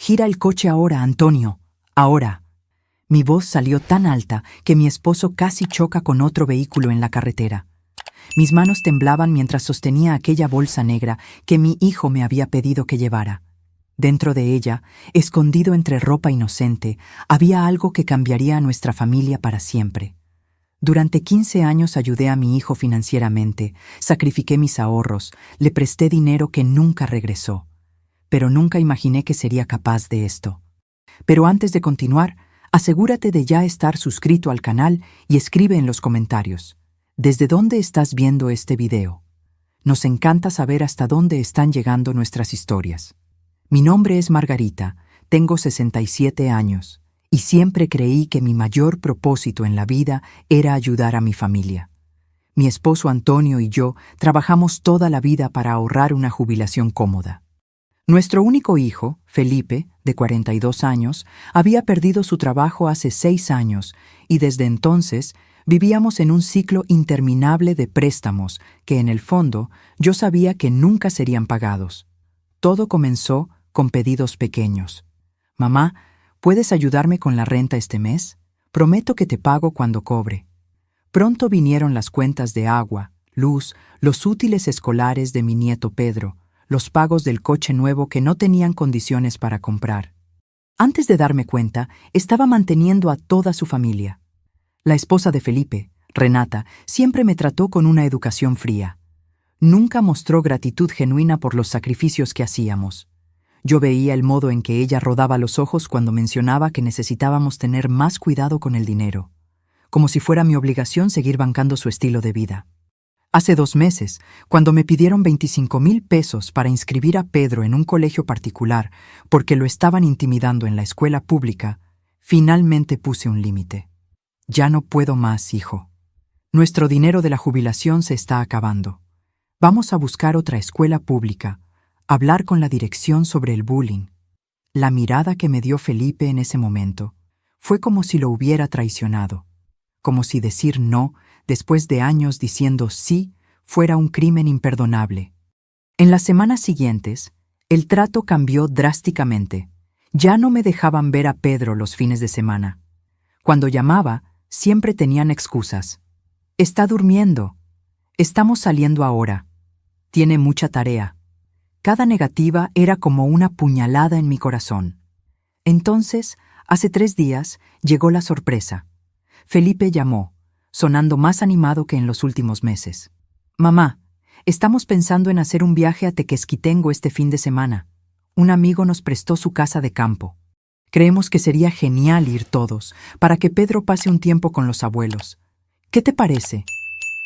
Gira el coche ahora, Antonio. Ahora. Mi voz salió tan alta que mi esposo casi choca con otro vehículo en la carretera. Mis manos temblaban mientras sostenía aquella bolsa negra que mi hijo me había pedido que llevara. Dentro de ella, escondido entre ropa inocente, había algo que cambiaría a nuestra familia para siempre. Durante 15 años ayudé a mi hijo financieramente, sacrifiqué mis ahorros, le presté dinero que nunca regresó. Pero nunca imaginé que sería capaz de esto. Pero antes de continuar, asegúrate de ya estar suscrito al canal y escribe en los comentarios: ¿desde dónde estás viendo este video? Nos encanta saber hasta dónde están llegando nuestras historias. Mi nombre es Margarita, tengo 67 años, y siempre creí que mi mayor propósito en la vida era ayudar a mi familia. Mi esposo Antonio y yo trabajamos toda la vida para ahorrar una jubilación cómoda. Nuestro único hijo, Felipe, de 42 años, había perdido su trabajo hace 6 años y desde entonces vivíamos en un ciclo interminable de préstamos que, en el fondo, yo sabía que nunca serían pagados. Todo comenzó con pedidos pequeños. «Mamá, ¿puedes ayudarme con la renta este mes? Prometo que te pago cuando cobre». Pronto vinieron las cuentas de agua, luz, los útiles escolares de mi nieto Pedro, los pagos del coche nuevo que no tenían condiciones para comprar. Antes de darme cuenta, estaba manteniendo a toda su familia. La esposa de Felipe, Renata, siempre me trató con una educación fría. Nunca mostró gratitud genuina por los sacrificios que hacíamos. Yo veía el modo en que ella rodaba los ojos cuando mencionaba que necesitábamos tener más cuidado con el dinero, como si fuera mi obligación seguir bancando su estilo de vida. Hace 2 meses, cuando me pidieron 25,000 pesos para inscribir a Pedro en un colegio particular porque lo estaban intimidando en la escuela pública, finalmente puse un límite. Ya no puedo más, hijo. Nuestro dinero de la jubilación se está acabando. Vamos a buscar otra escuela pública, hablar con la dirección sobre el bullying. La mirada que me dio Felipe en ese momento fue como si lo hubiera traicionado, como si decir no después de años diciendo sí fuera un crimen imperdonable. En las semanas siguientes, el trato cambió drásticamente. Ya no me dejaban ver a Pedro los fines de semana. Cuando llamaba, siempre tenían excusas. «Está durmiendo. Estamos saliendo ahora. Tiene mucha tarea». Cada negativa era como una puñalada en mi corazón. Entonces, hace 3 días, llegó la sorpresa. Felipe llamó, sonando más animado que en los últimos meses. «Mamá, estamos pensando en hacer un viaje a Tequesquitengo este fin de semana. Un amigo nos prestó su casa de campo. Creemos que sería genial ir todos, para que Pedro pase un tiempo con los abuelos. ¿Qué te parece?»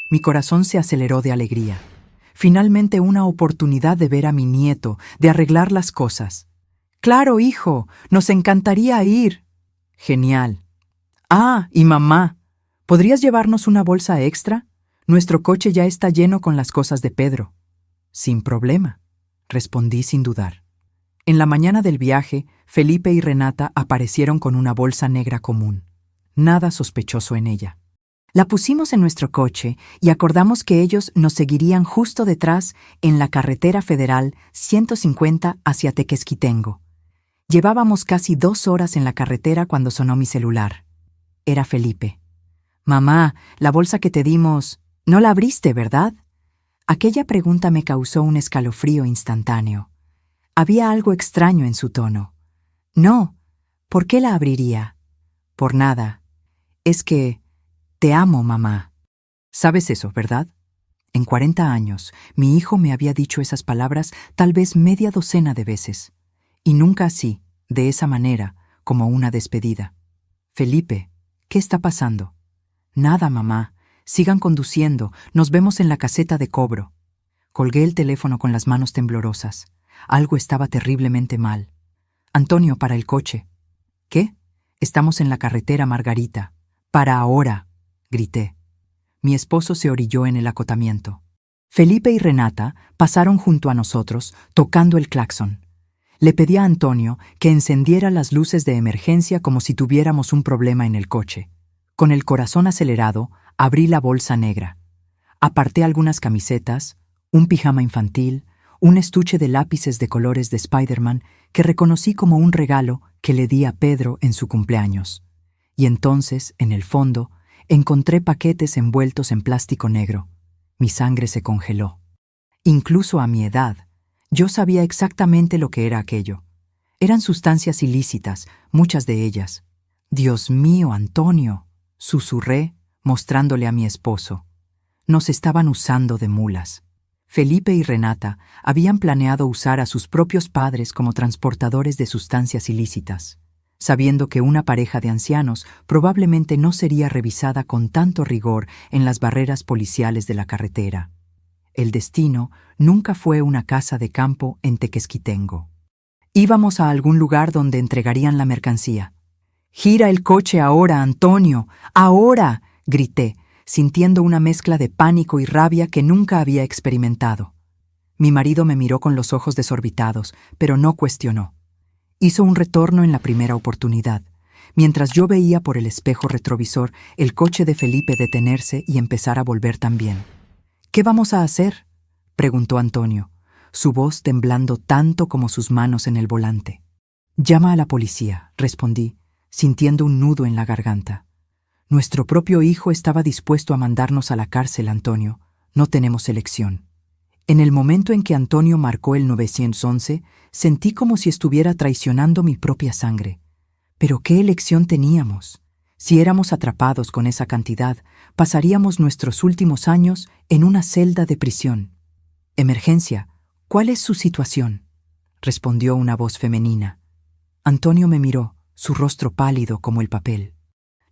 Mi corazón se aceleró de alegría. Finalmente una oportunidad de ver a mi nieto, de arreglar las cosas. «Claro, hijo, nos encantaría ir». «Genial. Ah, y mamá, ¿podrías llevarnos una bolsa extra? Nuestro coche ya está lleno con las cosas de Pedro». «Sin problema», respondí sin dudar. En la mañana del viaje, Felipe y Renata aparecieron con una bolsa negra común. Nada sospechoso en ella. La pusimos en nuestro coche y acordamos que ellos nos seguirían justo detrás en la carretera federal 150 hacia Tequesquitengo. Llevábamos casi 2 horas en la carretera cuando sonó mi celular. Era Felipe. «Mamá, la bolsa que te dimos, no la abriste, ¿verdad?» Aquella pregunta me causó un escalofrío instantáneo. Había algo extraño en su tono. «No, ¿por qué la abriría?» «Por nada. Es que te amo, mamá». Sabes eso, ¿verdad? En 40 años, mi hijo me había dicho esas palabras tal vez media docena de veces. Y nunca así, de esa manera, como una despedida. «Felipe, ¿qué está pasando?» «Nada, mamá. Sigan conduciendo. Nos vemos en la caseta de cobro». Colgué el teléfono con las manos temblorosas. Algo estaba terriblemente mal. «Antonio, para el coche». «¿Qué?» «Estamos en la carretera, Margarita». «Para ahora», grité. Mi esposo se orilló en el acotamiento. Felipe y Renata pasaron junto a nosotros, tocando el claxon. Le pedí a Antonio que encendiera las luces de emergencia como si tuviéramos un problema en el coche. Con el corazón acelerado, abrí la bolsa negra. Aparté algunas camisetas, un pijama infantil, un estuche de lápices de colores de Spider-Man que reconocí como un regalo que le di a Pedro en su cumpleaños. Y entonces, en el fondo, encontré paquetes envueltos en plástico negro. Mi sangre se congeló. Incluso a mi edad, yo sabía exactamente lo que era aquello. Eran sustancias ilícitas, muchas de ellas. «Dios mío, Antonio», susurré, mostrándole a mi esposo. Nos estaban usando de mulas. Felipe y Renata habían planeado usar a sus propios padres como transportadores de sustancias ilícitas, sabiendo que una pareja de ancianos probablemente no sería revisada con tanto rigor en las barreras policiales de la carretera. El destino nunca fue una casa de campo en Tequesquitengo. Íbamos a algún lugar donde entregarían la mercancía. «¡Gira el coche ahora, Antonio! ¡Ahora!», grité, sintiendo una mezcla de pánico y rabia que nunca había experimentado. Mi marido me miró con los ojos desorbitados, pero no cuestionó. Hizo un retorno en la primera oportunidad, mientras yo veía por el espejo retrovisor el coche de Felipe detenerse y empezar a volver también. «¿Qué vamos a hacer?», preguntó Antonio, su voz temblando tanto como sus manos en el volante. «Llama a la policía», respondí, sintiendo un nudo en la garganta. Nuestro propio hijo estaba dispuesto a mandarnos a la cárcel, Antonio. No tenemos elección. En el momento en que Antonio marcó el 911, sentí como si estuviera traicionando mi propia sangre. Pero ¿qué elección teníamos? Si éramos atrapados con esa cantidad, pasaríamos nuestros últimos años en una celda de prisión. «Emergencia, ¿cuál es su situación?», respondió una voz femenina. Antonio me miró, su rostro pálido como el papel.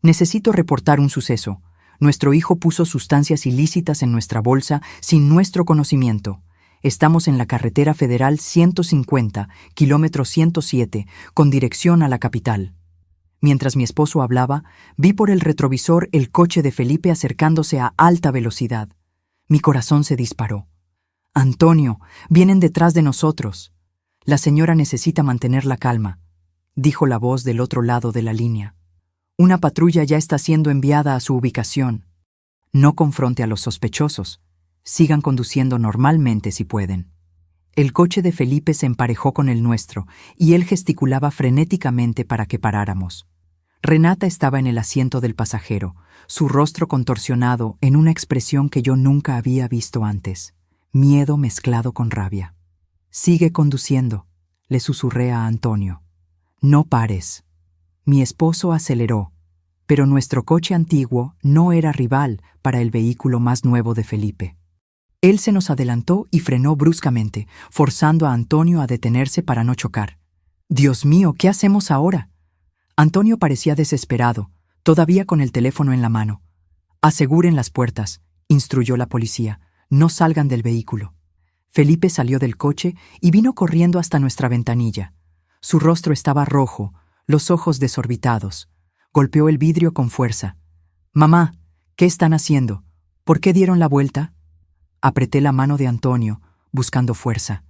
«Necesito reportar un suceso. Nuestro hijo puso sustancias ilícitas en nuestra bolsa sin nuestro conocimiento. Estamos en la carretera federal 150, kilómetro 107, con dirección a la capital». Mientras mi esposo hablaba, vi por el retrovisor el coche de Felipe acercándose a alta velocidad. Mi corazón se disparó. «Antonio, vienen detrás de nosotros». «La señora necesita mantener la calma», dijo la voz del otro lado de la línea. «Una patrulla ya está siendo enviada a su ubicación». «No confronte a los sospechosos. Sigan conduciendo normalmente si pueden». El coche de Felipe se emparejó con el nuestro y él gesticulaba frenéticamente para que paráramos. Renata estaba en el asiento del pasajero, su rostro contorsionado en una expresión que yo nunca había visto antes, miedo mezclado con rabia. «Sigue conduciendo», le susurré a Antonio. «No pares». Mi esposo aceleró, pero nuestro coche antiguo no era rival para el vehículo más nuevo de Felipe. Él se nos adelantó y frenó bruscamente, forzando a Antonio a detenerse para no chocar. «Dios mío, ¿qué hacemos ahora?». Antonio parecía desesperado, todavía con el teléfono en la mano. «Aseguren las puertas», instruyó la policía. «No salgan del vehículo». Felipe salió del coche y vino corriendo hasta nuestra ventanilla. Su rostro estaba rojo, los ojos desorbitados. Golpeó el vidrio con fuerza. «Mamá, ¿qué están haciendo? ¿Por qué dieron la vuelta?». Apreté la mano de Antonio, buscando fuerza.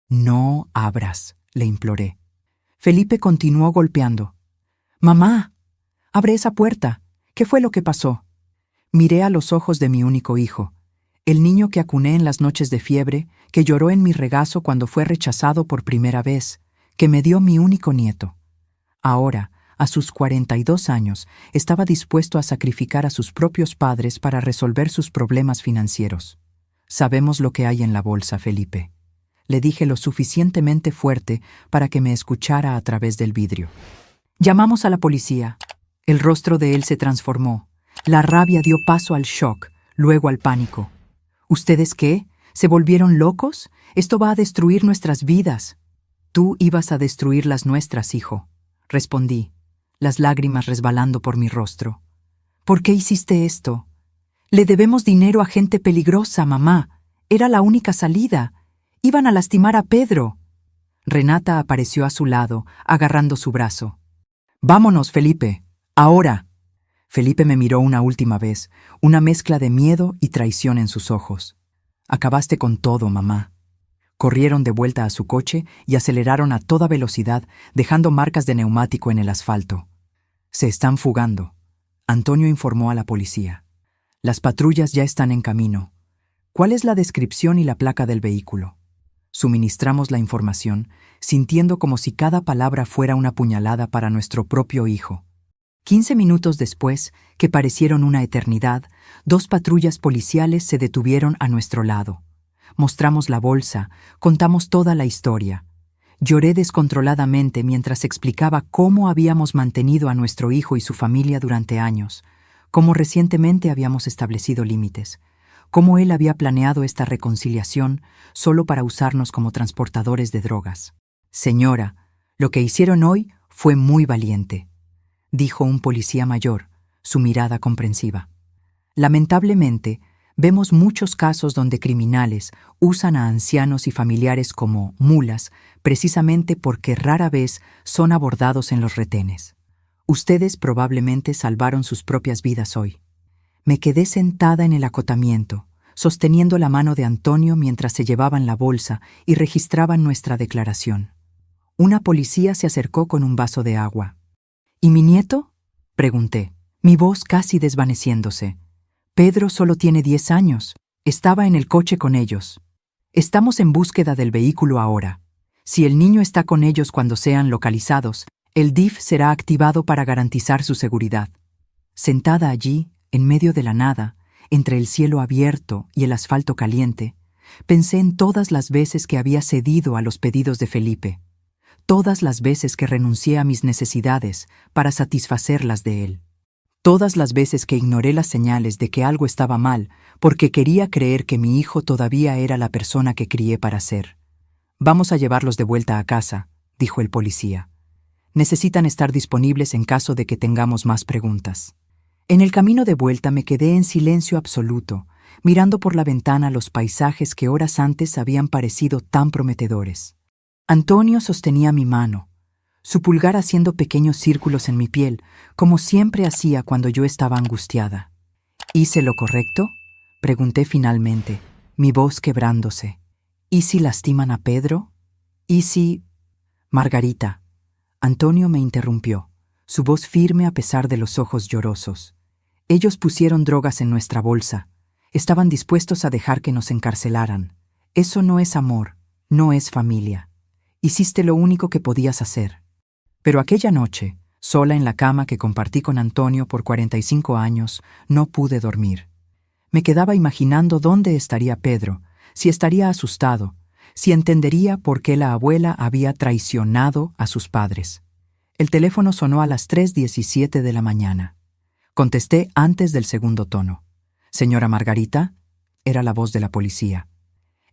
«No abras», le imploré. Felipe continuó golpeando. «Mamá, abre esa puerta. ¿Qué fue lo que pasó?». Miré a los ojos de mi único hijo, el niño que acuné en las noches de fiebre, que lloró en mi regazo cuando fue rechazado por primera vez, que me dio mi único nieto. Ahora, a sus 42 años, estaba dispuesto a sacrificar a sus propios padres para resolver sus problemas financieros. «Sabemos lo que hay en la bolsa, Felipe», le dije lo suficientemente fuerte para que me escuchara a través del vidrio. «Llamamos a la policía». El rostro de él se transformó. La rabia dio paso al shock, luego al pánico. «¿Ustedes qué? ¿Se volvieron locos? Esto va a destruir nuestras vidas». «Tú ibas a destruir las nuestras, hijo», respondí, las lágrimas resbalando por mi rostro. «¿Por qué hiciste esto?». «Le debemos dinero a gente peligrosa, mamá. Era la única salida. Iban a lastimar a Pedro». Renata apareció a su lado, agarrando su brazo. «Vámonos, Felipe. Ahora». Felipe me miró una última vez, una mezcla de miedo y traición en sus ojos. «Acabaste con todo, mamá». Corrieron de vuelta a su coche y aceleraron a toda velocidad, dejando marcas de neumático en el asfalto. «Se están fugando», Antonio informó a la policía. «Las patrullas ya están en camino». «¿Cuál es la descripción y la placa del vehículo?». Suministramos la información, sintiendo como si cada palabra fuera una puñalada para nuestro propio hijo. 15 minutos después, que parecieron una eternidad, 2 patrullas policiales se detuvieron a nuestro lado. Mostramos la bolsa, contamos toda la historia. Lloré descontroladamente mientras explicaba cómo habíamos mantenido a nuestro hijo y su familia durante años, cómo recientemente habíamos establecido límites, cómo él había planeado esta reconciliación solo para usarnos como transportadores de drogas. «Señora, lo que hicieron hoy fue muy valiente», dijo un policía mayor, su mirada comprensiva. Lamentablemente, vemos muchos casos donde criminales usan a ancianos y familiares como mulas precisamente porque rara vez son abordados en los retenes. Ustedes probablemente salvaron sus propias vidas hoy. Me quedé sentada en el acotamiento, sosteniendo la mano de Antonio mientras se llevaban la bolsa y registraban nuestra declaración. Una policía se acercó con un vaso de agua. «¿Y mi nieto?», pregunté, mi voz casi desvaneciéndose. «Pedro solo tiene 10 años. Estaba en el coche con ellos. Estamos en búsqueda del vehículo ahora. Si el niño está con ellos cuando sean localizados, el DIF será activado para garantizar su seguridad». Sentada allí, en medio de la nada, entre el cielo abierto y el asfalto caliente, pensé en todas las veces que había cedido a los pedidos de Felipe, todas las veces que renuncié a mis necesidades para satisfacer las de él, todas las veces que ignoré las señales de que algo estaba mal porque quería creer que mi hijo todavía era la persona que crié para ser. «Vamos a llevarlos de vuelta a casa», dijo el policía. «Necesitan estar disponibles en caso de que tengamos más preguntas». En el camino de vuelta me quedé en silencio absoluto, mirando por la ventana los paisajes que horas antes habían parecido tan prometedores. Antonio sostenía mi mano, su pulgar haciendo pequeños círculos en mi piel, como siempre hacía cuando yo estaba angustiada. «¿Hice lo correcto?», pregunté finalmente, mi voz quebrándose. «¿Y si lastiman a Pedro? ¿Y si...?» «Margarita», Antonio me interrumpió, su voz firme a pesar de los ojos llorosos. «Ellos pusieron drogas en nuestra bolsa. Estaban dispuestos a dejar que nos encarcelaran. Eso no es amor, no es familia. Hiciste lo único que podías hacer». Pero aquella noche, sola en la cama que compartí con Antonio por 45 años, no pude dormir. Me quedaba imaginando dónde estaría Pedro, si estaría asustado, si entendería por qué la abuela había traicionado a sus padres. El teléfono sonó a las 3:17 de la mañana. Contesté antes del segundo tono. «Señora Margarita», era la voz de la policía.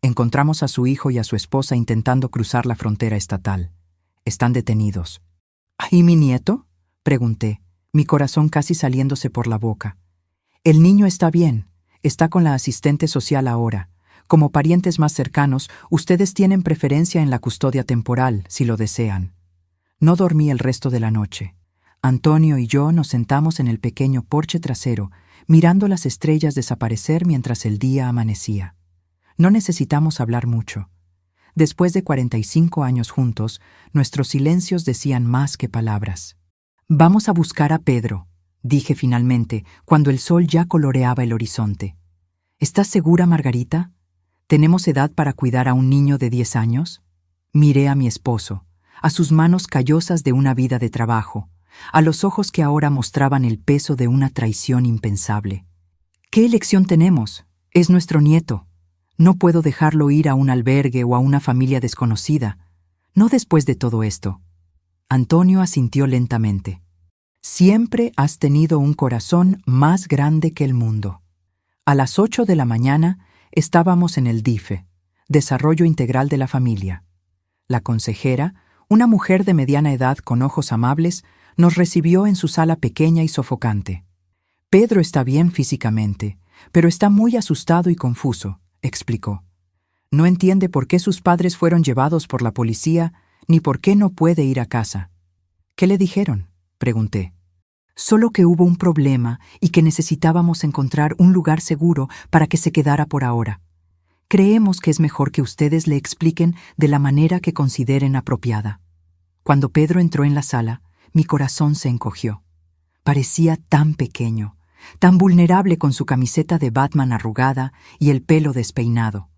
«Encontramos a su hijo y a su esposa intentando cruzar la frontera estatal. Están detenidos». «¿Y mi nieto?», pregunté, mi corazón casi saliéndose por la boca. «El niño está bien, está con la asistente social ahora. Como parientes más cercanos, ustedes tienen preferencia en la custodia temporal, si lo desean». No dormí el resto de la noche. Antonio y yo nos sentamos en el pequeño porche trasero, mirando las estrellas desaparecer mientras el día amanecía. No necesitamos hablar mucho. Después de 45 años juntos, nuestros silencios decían más que palabras. «Vamos a buscar a Pedro», dije finalmente, cuando el sol ya coloreaba el horizonte. «¿Estás segura, Margarita? ¿Tenemos edad para cuidar a un niño de 10 años?» Miré a mi esposo, a sus manos callosas de una vida de trabajo, a los ojos que ahora mostraban el peso de una traición impensable. «¿Qué elección tenemos? Es nuestro nieto. No puedo dejarlo ir a un albergue o a una familia desconocida. No después de todo esto». Antonio asintió lentamente. «Siempre has tenido un corazón más grande que el mundo». A las 8 de la mañana estábamos en el DIFE, Desarrollo Integral de la Familia. La consejera, una mujer de mediana edad con ojos amables, nos recibió en su sala pequeña y sofocante. «Pedro está bien físicamente, pero está muy asustado y confuso», explicó. «No entiende por qué sus padres fueron llevados por la policía ni por qué no puede ir a casa». «¿Qué le dijeron?», pregunté. «Solo que hubo un problema y que necesitábamos encontrar un lugar seguro para que se quedara por ahora. Creemos que es mejor que ustedes le expliquen de la manera que consideren apropiada». Cuando Pedro entró en la sala, mi corazón se encogió. Parecía tan pequeño, tan vulnerable con su camiseta de Batman arrugada y el pelo despeinado.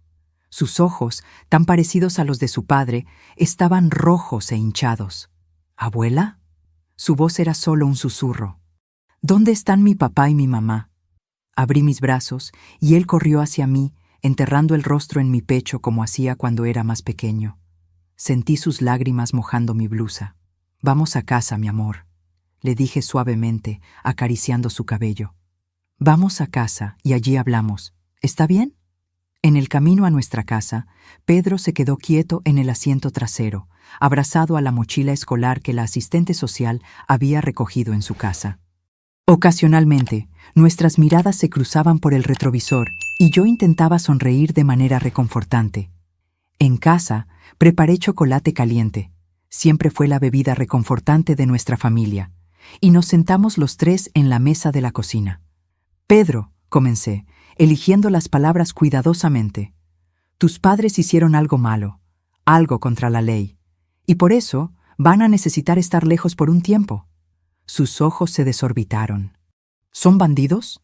Sus ojos, tan parecidos a los de su padre, estaban rojos e hinchados. ¿Abuela? Su voz era solo un susurro. ¿Dónde están mi papá y mi mamá? Abrí mis brazos y él corrió hacia mí, enterrando el rostro en mi pecho como hacía cuando era más pequeño. Sentí sus lágrimas mojando mi blusa. Vamos a casa, mi amor, le dije suavemente, acariciando su cabello. Vamos a casa y allí hablamos. ¿Está bien? En el camino a nuestra casa, Pedro se quedó quieto en el asiento trasero, abrazado a la mochila escolar que la asistente social había recogido en su casa. Ocasionalmente, nuestras miradas se cruzaban por el retrovisor y yo intentaba sonreír de manera reconfortante. En casa, preparé chocolate caliente. Siempre fue la bebida reconfortante de nuestra familia, y nos sentamos los tres en la mesa de la cocina. Pedro, comencé, eligiendo las palabras cuidadosamente. Tus padres hicieron algo malo, algo contra la ley, y por eso van a necesitar estar lejos por un tiempo. Sus ojos se desorbitaron. ¿Son bandidos?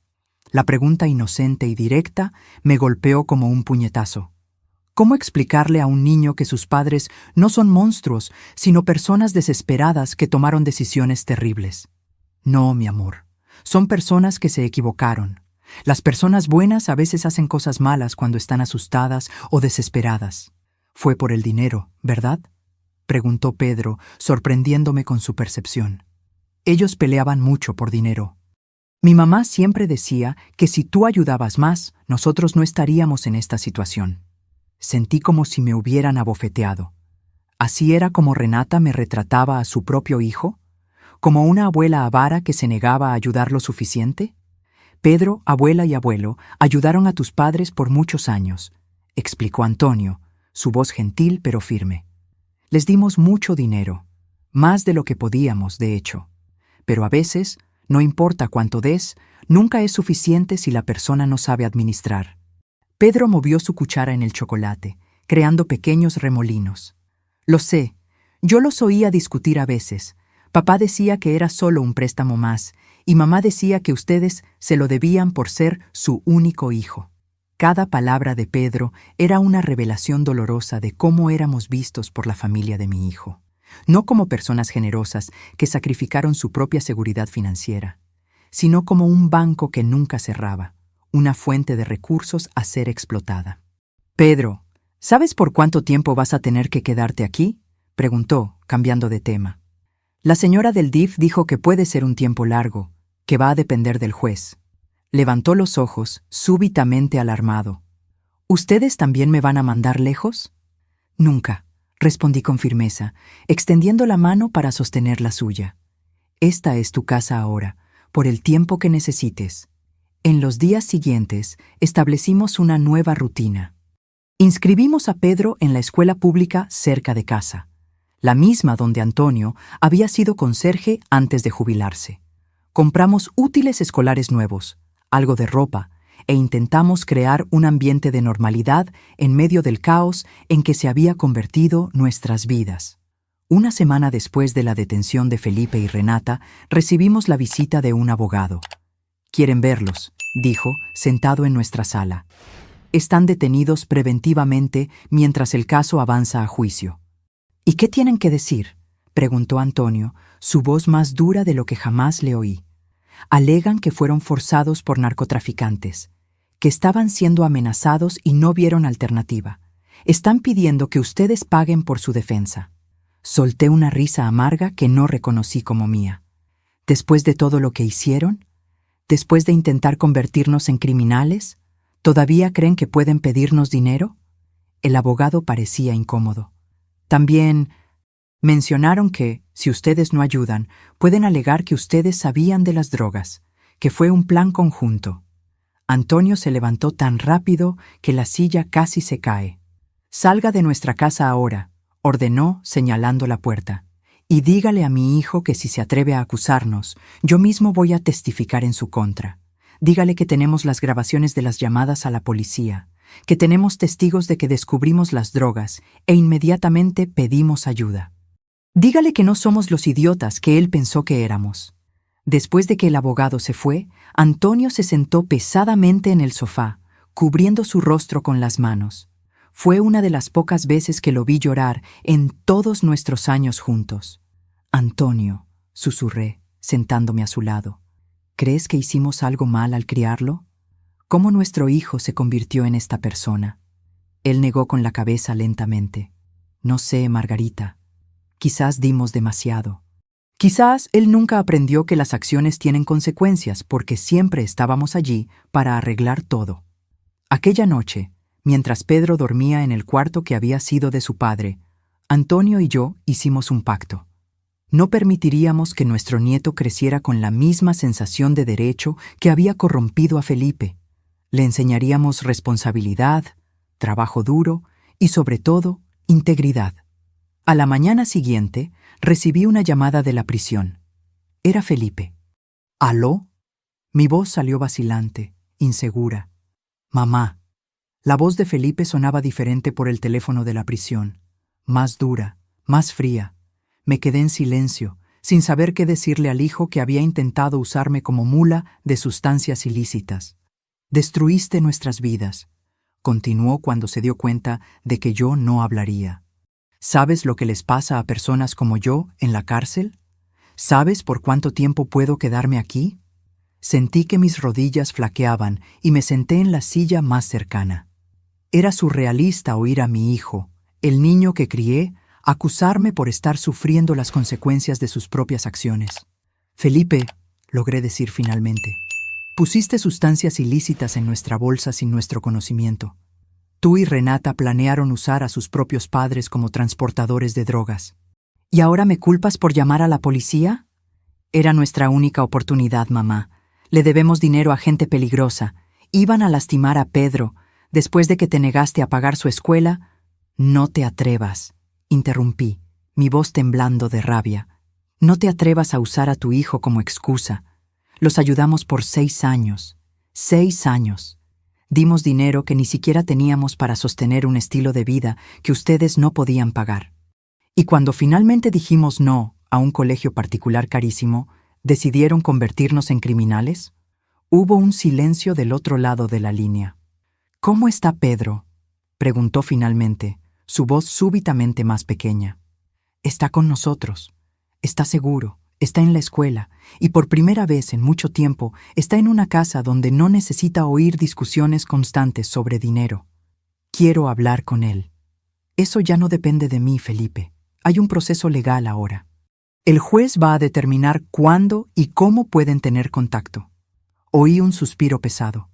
La pregunta inocente y directa me golpeó como un puñetazo. ¿Cómo explicarle a un niño que sus padres no son monstruos, sino personas desesperadas que tomaron decisiones terribles? No, mi amor, son personas que se equivocaron. Las personas buenas a veces hacen cosas malas cuando están asustadas o desesperadas. Fue por el dinero, ¿verdad? Preguntó Pedro, sorprendiéndome con su percepción. Ellos peleaban mucho por dinero. Mi mamá siempre decía que si tú ayudabas más, nosotros no estaríamos en esta situación. Sentí como si me hubieran abofeteado. ¿Así era como Renata me retrataba a su propio hijo? ¿Como una abuela avara que se negaba a ayudar lo suficiente? Pedro, abuela y abuelo ayudaron a tus padres por muchos años, explicó Antonio, su voz gentil pero firme. Les dimos mucho dinero, más de lo que podíamos, de hecho. Pero a veces, no importa cuánto des, nunca es suficiente si la persona no sabe administrar. Pedro movió su cuchara en el chocolate, creando pequeños remolinos. Lo sé, yo los oía discutir a veces. Papá decía que era solo un préstamo más, y mamá decía que ustedes se lo debían por ser su único hijo. Cada palabra de Pedro era una revelación dolorosa de cómo éramos vistos por la familia de mi hijo. No como personas generosas que sacrificaron su propia seguridad financiera, sino como un banco que nunca cerraba, una fuente de recursos a ser explotada. Pedro, ¿sabes por cuánto tiempo vas a tener que quedarte aquí? Preguntó, cambiando de tema. La señora del DIF dijo que puede ser un tiempo largo, que va a depender del juez. Levantó los ojos, súbitamente alarmado. ¿Ustedes también me van a mandar lejos? Nunca, respondí con firmeza, extendiendo la mano para sostener la suya. Esta es tu casa ahora, por el tiempo que necesites. En los días siguientes, establecimos una nueva rutina. Inscribimos a Pedro en la escuela pública cerca de casa, la misma donde Antonio había sido conserje antes de jubilarse. Compramos útiles escolares nuevos, algo de ropa, e intentamos crear un ambiente de normalidad en medio del caos en que se había convertido nuestras vidas. Una semana después de la detención de Felipe y Renata, recibimos la visita de un abogado. «Quieren verlos», dijo, sentado en nuestra sala. «Están detenidos preventivamente mientras el caso avanza a juicio». «¿Y qué tienen que decir?», preguntó Antonio, su voz más dura de lo que jamás le oí. «Alegan que fueron forzados por narcotraficantes, que estaban siendo amenazados y no vieron alternativa. Están pidiendo que ustedes paguen por su defensa». Solté una risa amarga que no reconocí como mía. ¿Después de todo lo que hicieron? ¿Después de intentar convertirnos en criminales? ¿Todavía creen que pueden pedirnos dinero? El abogado parecía incómodo. También mencionaron que, si ustedes no ayudan, pueden alegar que ustedes sabían de las drogas, que fue un plan conjunto. Antonio se levantó tan rápido que la silla casi se cae. «Salga de nuestra casa ahora», ordenó, señalando la puerta. «Y dígale a mi hijo que si se atreve a acusarnos, yo mismo voy a testificar en su contra. Dígale que tenemos las grabaciones de las llamadas a la policía, que tenemos testigos de que descubrimos las drogas e inmediatamente pedimos ayuda. Dígale que no somos los idiotas que él pensó que éramos». Después de que el abogado se fue, Antonio se sentó pesadamente en el sofá, cubriendo su rostro con las manos. Fue una de las pocas veces que lo vi llorar en todos nuestros años juntos. Antonio, susurré, sentándome a su lado. ¿Crees que hicimos algo mal al criarlo? ¿Cómo nuestro hijo se convirtió en esta persona? Él negó con la cabeza lentamente. No sé, Margarita. Quizás dimos demasiado. Quizás él nunca aprendió que las acciones tienen consecuencias porque siempre estábamos allí para arreglar todo. Aquella noche, mientras Pedro dormía en el cuarto que había sido de su padre, Antonio y yo hicimos un pacto. No permitiríamos que nuestro nieto creciera con la misma sensación de derecho que había corrompido a Felipe. Le enseñaríamos responsabilidad, trabajo duro y, sobre todo, integridad. A la mañana siguiente, recibí una llamada de la prisión. Era Felipe. ¿Aló? Mi voz salió vacilante, insegura. Mamá. La voz de Felipe sonaba diferente por el teléfono de la prisión. Más dura, más fría. Me quedé en silencio, sin saber qué decirle al hijo que había intentado usarme como mula de sustancias ilícitas. Destruiste nuestras vidas, continuó cuando se dio cuenta de que yo no hablaría. ¿Sabes lo que les pasa a personas como yo en la cárcel? ¿Sabes por cuánto tiempo puedo quedarme aquí? Sentí que mis rodillas flaqueaban y me senté en la silla más cercana. Era surrealista oír a mi hijo, el niño que crié, acusarme por estar sufriendo las consecuencias de sus propias acciones. Felipe, logré decir finalmente, pusiste sustancias ilícitas en nuestra bolsa sin nuestro conocimiento. Tú y Renata planearon usar a sus propios padres como transportadores de drogas. ¿Y ahora me culpas por llamar a la policía? Era nuestra única oportunidad, mamá. Le debemos dinero a gente peligrosa. Iban a lastimar a Pedro. Después de que te negaste a pagar su escuela, no te atrevas, interrumpí, mi voz temblando de rabia. No te atrevas a usar a tu hijo como excusa. Los ayudamos por 6 años. 6 años. Dimos dinero que ni siquiera teníamos para sostener un estilo de vida que ustedes no podían pagar. Y cuando finalmente dijimos no a un colegio particular carísimo, ¿decidieron convertirnos en criminales? Hubo un silencio del otro lado de la línea. ¿Cómo está Pedro?, preguntó finalmente, su voz súbitamente más pequeña. Está con nosotros. Está seguro. Está en la escuela, y por primera vez en mucho tiempo está en una casa donde no necesita oír discusiones constantes sobre dinero. Quiero hablar con él. Eso ya no depende de mí, Felipe. Hay un proceso legal ahora. El juez va a determinar cuándo y cómo pueden tener contacto. Oí un suspiro pesado.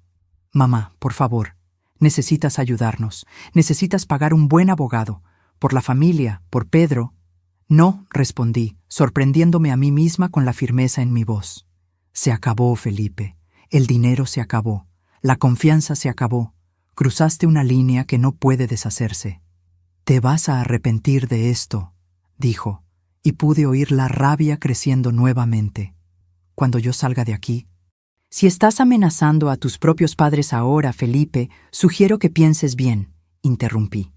Mamá, por favor, necesitas ayudarnos. Necesitas pagar un buen abogado. Por la familia, por Pedro. No, respondí, sorprendiéndome a mí misma con la firmeza en mi voz. Se acabó, Felipe. El dinero se acabó. La confianza se acabó. Cruzaste una línea que no puede deshacerse. Te vas a arrepentir de esto, dijo, y pude oír la rabia creciendo nuevamente. Cuando yo salga de aquí. Si estás amenazando a tus propios padres ahora, Felipe, sugiero que pienses bien, interrumpí.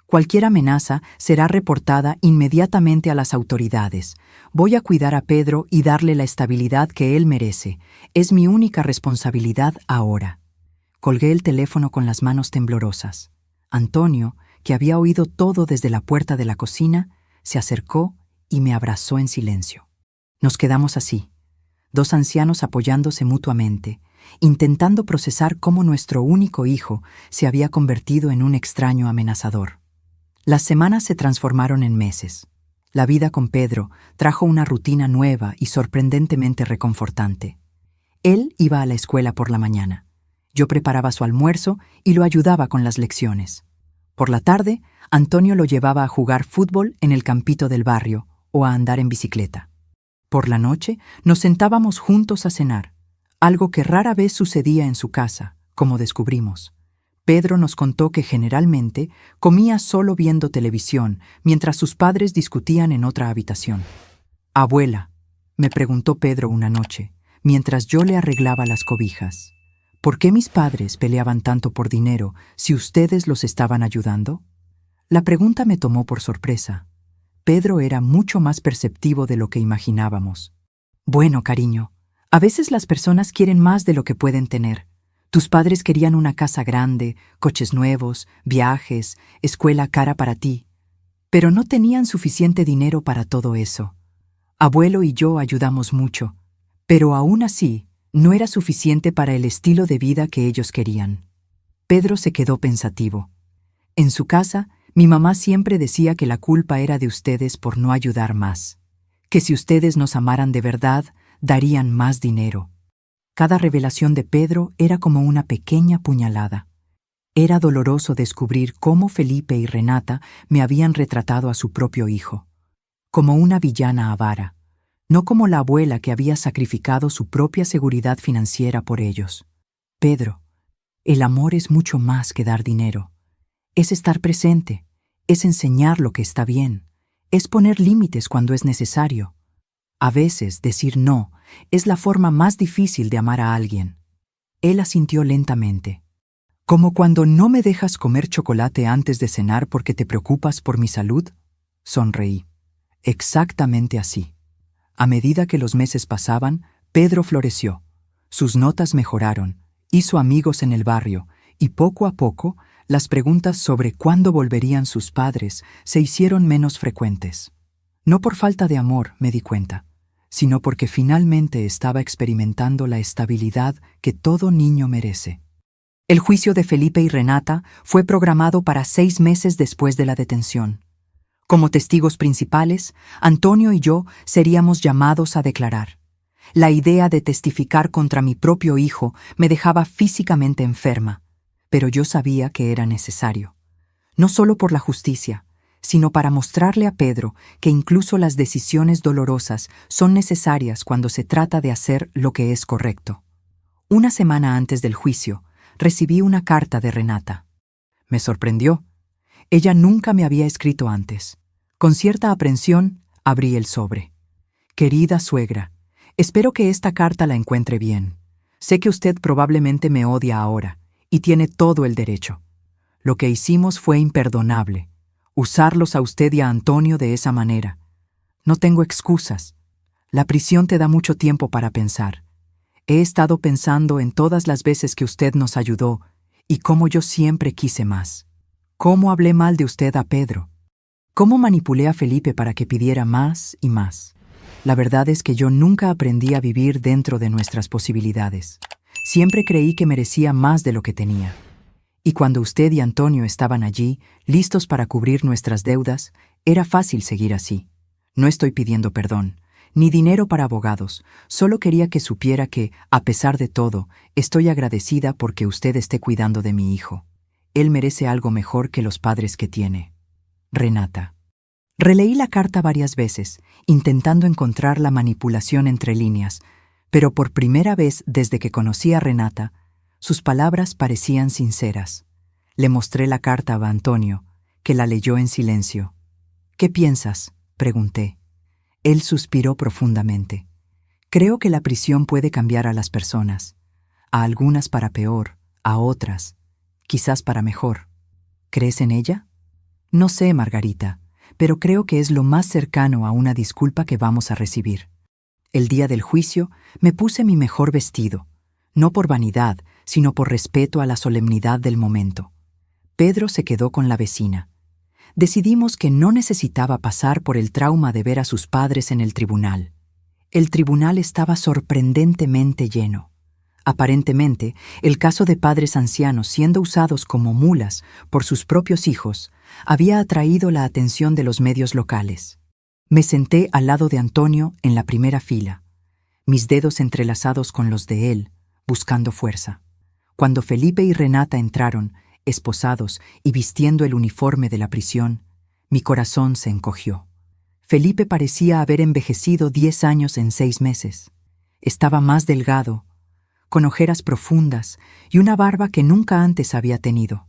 Cualquier amenaza será reportada inmediatamente a las autoridades. Voy a cuidar a Pedro y darle la estabilidad que él merece. Es mi única responsabilidad ahora. Colgué el teléfono con las manos temblorosas. Antonio, que había oído todo desde la puerta de la cocina, se acercó y me abrazó en silencio. Nos quedamos así, 2 ancianos apoyándose mutuamente, intentando procesar cómo nuestro único hijo se había convertido en un extraño amenazador. Las semanas se transformaron en meses. La vida con Pedro trajo una rutina nueva y sorprendentemente reconfortante. Él iba a la escuela por la mañana. Yo preparaba su almuerzo y lo ayudaba con las lecciones. Por la tarde, Antonio lo llevaba a jugar fútbol en el campito del barrio o a andar en bicicleta. Por la noche, nos sentábamos juntos a cenar, algo que rara vez sucedía en su casa, como descubrimos. Pedro nos contó que generalmente comía solo viendo televisión mientras sus padres discutían en otra habitación. «Abuela», me preguntó Pedro una noche, mientras yo le arreglaba las cobijas, ¿por qué mis padres peleaban tanto por dinero si ustedes los estaban ayudando? La pregunta me tomó por sorpresa. Pedro era mucho más perceptivo de lo que imaginábamos. «Bueno, cariño, a veces las personas quieren más de lo que pueden tener. Tus padres querían una casa grande, coches nuevos, viajes, escuela cara para ti, pero no tenían suficiente dinero para todo eso. Abuelo y yo ayudamos mucho, pero aún así no era suficiente para el estilo de vida que ellos querían. Pedro se quedó pensativo. En su casa, mi mamá siempre decía que la culpa era de ustedes por no ayudar más, que si ustedes nos amaran de verdad, darían más dinero. Cada revelación de Pedro era como una pequeña puñalada. Era doloroso descubrir cómo Felipe y Renata me habían retratado a su propio hijo, como una villana avara, no como la abuela que había sacrificado su propia seguridad financiera por ellos. Pedro, el amor es mucho más que dar dinero. Es estar presente, es enseñar lo que está bien, es poner límites cuando es necesario. A veces decir no es la forma más difícil de amar a alguien. Él asintió lentamente. ¿Como cuando no me dejas comer chocolate antes de cenar porque te preocupas por mi salud? Sonreí. Exactamente así. A medida que los meses pasaban, Pedro floreció. Sus notas mejoraron, hizo amigos en el barrio, y poco a poco, las preguntas sobre cuándo volverían sus padres se hicieron menos frecuentes. No por falta de amor, me di cuenta, sino porque finalmente estaba experimentando la estabilidad que todo niño merece. El juicio de Felipe y Renata fue programado para 6 meses después de la detención. Como testigos principales, Antonio y yo seríamos llamados a declarar. La idea de testificar contra mi propio hijo me dejaba físicamente enferma, pero yo sabía que era necesario. No solo por la justicia, sino para mostrarle a Pedro que incluso las decisiones dolorosas son necesarias cuando se trata de hacer lo que es correcto. Una semana antes del juicio, recibí una carta de Renata. Me sorprendió. Ella nunca me había escrito antes. Con cierta aprensión, abrí el sobre. Querida suegra, espero que esta carta la encuentre bien. Sé que usted probablemente me odia ahora, y tiene todo el derecho. Lo que hicimos fue imperdonable. Usarlos a usted y a Antonio de esa manera. No tengo excusas. La prisión te da mucho tiempo para pensar. He estado pensando en todas las veces que usted nos ayudó y cómo yo siempre quise más. Cómo hablé mal de usted a Pedro. Cómo manipulé a Felipe para que pidiera más y más. La verdad es que yo nunca aprendí a vivir dentro de nuestras posibilidades. Siempre creí que merecía más de lo que tenía. Y cuando usted y Antonio estaban allí, listos para cubrir nuestras deudas, era fácil seguir así. No estoy pidiendo perdón, ni dinero para abogados, solo quería que supiera que, a pesar de todo, estoy agradecida porque usted esté cuidando de mi hijo. Él merece algo mejor que los padres que tiene. Renata. Releí la carta varias veces, intentando encontrar la manipulación entre líneas, pero por primera vez desde que conocí a Renata, sus palabras parecían sinceras. Le mostré la carta a Antonio, que la leyó en silencio. ¿Qué piensas?, pregunté. Él suspiró profundamente. Creo que la prisión puede cambiar a las personas. A algunas para peor, a otras, quizás para mejor. ¿Crees en ella? No sé, Margarita, pero creo que es lo más cercano a una disculpa que vamos a recibir. El día del juicio me puse mi mejor vestido, no por vanidad, sino por respeto a la solemnidad del momento. Pedro se quedó con la vecina. Decidimos que no necesitaba pasar por el trauma de ver a sus padres en el tribunal. El tribunal estaba sorprendentemente lleno. Aparentemente, el caso de padres ancianos siendo usados como mulas por sus propios hijos había atraído la atención de los medios locales. Me senté al lado de Antonio en la primera fila, mis dedos entrelazados con los de él, buscando fuerza. Cuando Felipe y Renata entraron, esposados y vistiendo el uniforme de la prisión, mi corazón se encogió. Felipe parecía haber envejecido 10 años en 6 meses. Estaba más delgado, con ojeras profundas y una barba que nunca antes había tenido.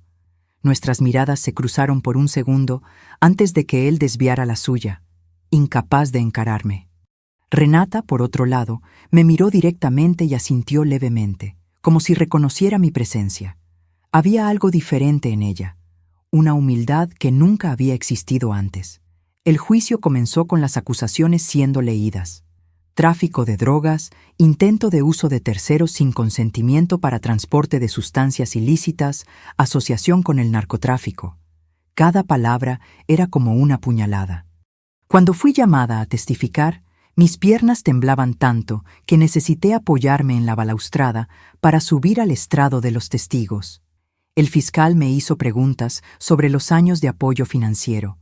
Nuestras miradas se cruzaron por un segundo antes de que él desviara la suya, incapaz de encararme. Renata, por otro lado, me miró directamente y asintió levemente, como si reconociera mi presencia. Había algo diferente en ella, una humildad que nunca había existido antes. El juicio comenzó con las acusaciones siendo leídas. tráfico de drogas, intento de uso de terceros sin consentimiento para transporte de sustancias ilícitas, asociación con el narcotráfico. Cada palabra era como una puñalada. Cuando fui llamada a testificar, mis piernas temblaban tanto que necesité apoyarme en la balaustrada para subir al estrado de los testigos. El fiscal me hizo preguntas sobre los años de apoyo financiero,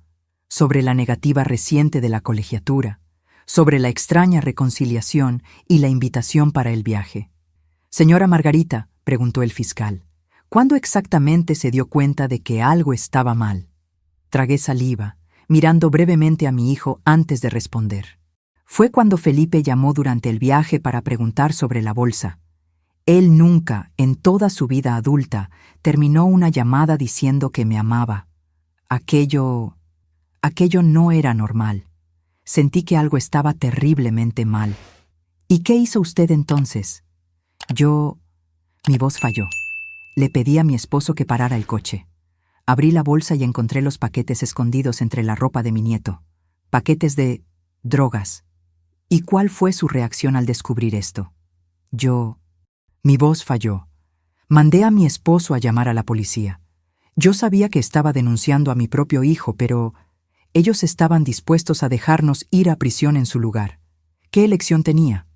sobre la negativa reciente de la colegiatura, sobre la extraña reconciliación y la invitación para el viaje. «Señora Margarita», preguntó el fiscal, «¿cuándo exactamente se dio cuenta de que algo estaba mal?» Tragué saliva, mirando brevemente a mi hijo antes de responder. Fue cuando Felipe llamó durante el viaje para preguntar sobre la bolsa. Él nunca, en toda su vida adulta, terminó una llamada diciendo que me amaba. Aquello no era normal. Sentí que algo estaba terriblemente mal. «¿Y qué hizo usted entonces?» Mi voz falló. Le pedí a mi esposo que parara el coche. Abrí la bolsa y encontré los paquetes escondidos entre la ropa de mi nieto. Paquetes de drogas. ¿Y cuál fue su reacción al descubrir esto? Mi voz falló. Mandé a mi esposo a llamar a la policía. Yo sabía que estaba denunciando a mi propio hijo, pero ellos estaban dispuestos a dejarnos ir a prisión en su lugar. ¿Qué elección tenía?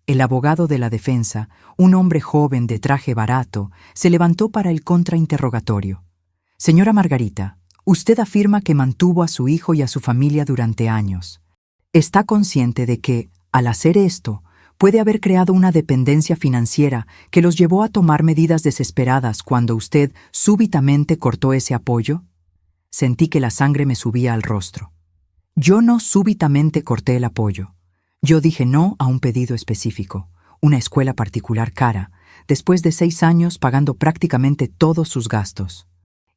El abogado de la defensa, un hombre joven de traje barato, se levantó para el contrainterrogatorio. «Señora Margarita, usted afirma que mantuvo a su hijo y a su familia durante años. ¿Está consciente de que, al hacer esto, puede haber creado una dependencia financiera que los llevó a tomar medidas desesperadas cuando usted súbitamente cortó ese apoyo?» Sentí que la sangre me subía al rostro. Yo no súbitamente corté el apoyo. Yo dije no a un pedido específico, una escuela particular cara, después de 6 años pagando prácticamente todos sus gastos.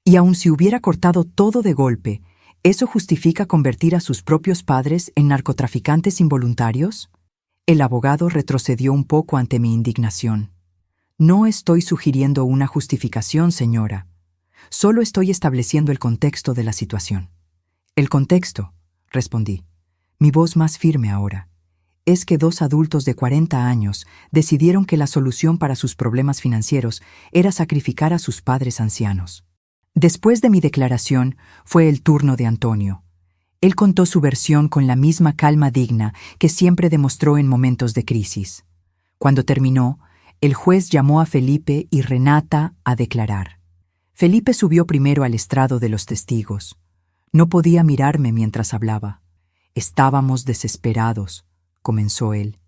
Y aun si hubiera cortado todo de golpe, ¿eso justifica convertir a sus propios padres en narcotraficantes involuntarios? El abogado retrocedió un poco ante mi indignación. «No estoy sugiriendo una justificación, señora. Solo estoy estableciendo el contexto de la situación». «El contexto», respondí, mi voz más firme ahora, «es que 2 adultos de 40 años decidieron que la solución para sus problemas financieros era sacrificar a sus padres ancianos». Después de mi declaración, fue el turno de Antonio. Él contó su versión con la misma calma digna que siempre demostró en momentos de crisis. Cuando terminó, el juez llamó a Felipe y Renata a declarar. Felipe subió primero al estrado de los testigos. No podía mirarme mientras hablaba. «Estábamos desesperados», comenzó él.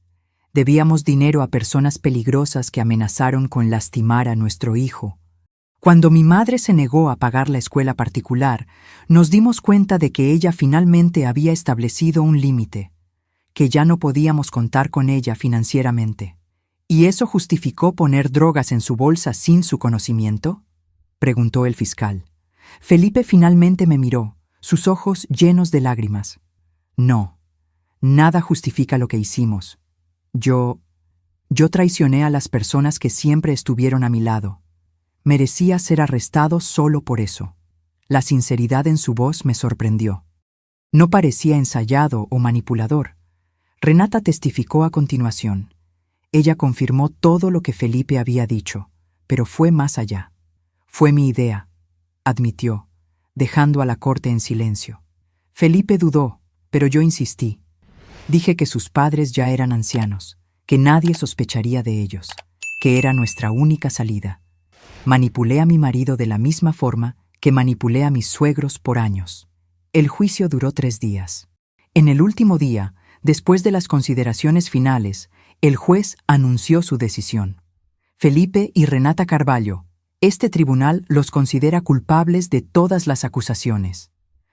«Debíamos dinero a personas peligrosas que amenazaron con lastimar a nuestro hijo. Cuando mi madre se negó a pagar la escuela particular, nos dimos cuenta de que ella finalmente había establecido un límite, que ya no podíamos contar con ella financieramente. ¿Y eso justificó poner drogas en su bolsa sin su conocimiento?», preguntó el fiscal. Felipe finalmente me miró, sus ojos llenos de lágrimas. «No, nada justifica lo que hicimos. Yo traicioné a las personas que siempre estuvieron a mi lado. Merecía ser arrestado solo por eso». La sinceridad en su voz me sorprendió. No parecía ensayado o manipulador. Renata testificó a continuación. Ella confirmó todo lo que Felipe había dicho, pero fue más allá. «Fue mi idea», admitió, dejando a la corte en silencio. Felipe dudó, pero yo insistí. Dije que sus padres ya eran ancianos, que nadie sospecharía de ellos, que era nuestra única salida. Manipulé a mi marido de la misma forma que manipulé a mis suegros por años. El juicio duró 3 días. En el último día, después de las consideraciones finales, el juez anunció su decisión. Felipe y Renata Carvalho, este tribunal los considera culpables de todas las acusaciones.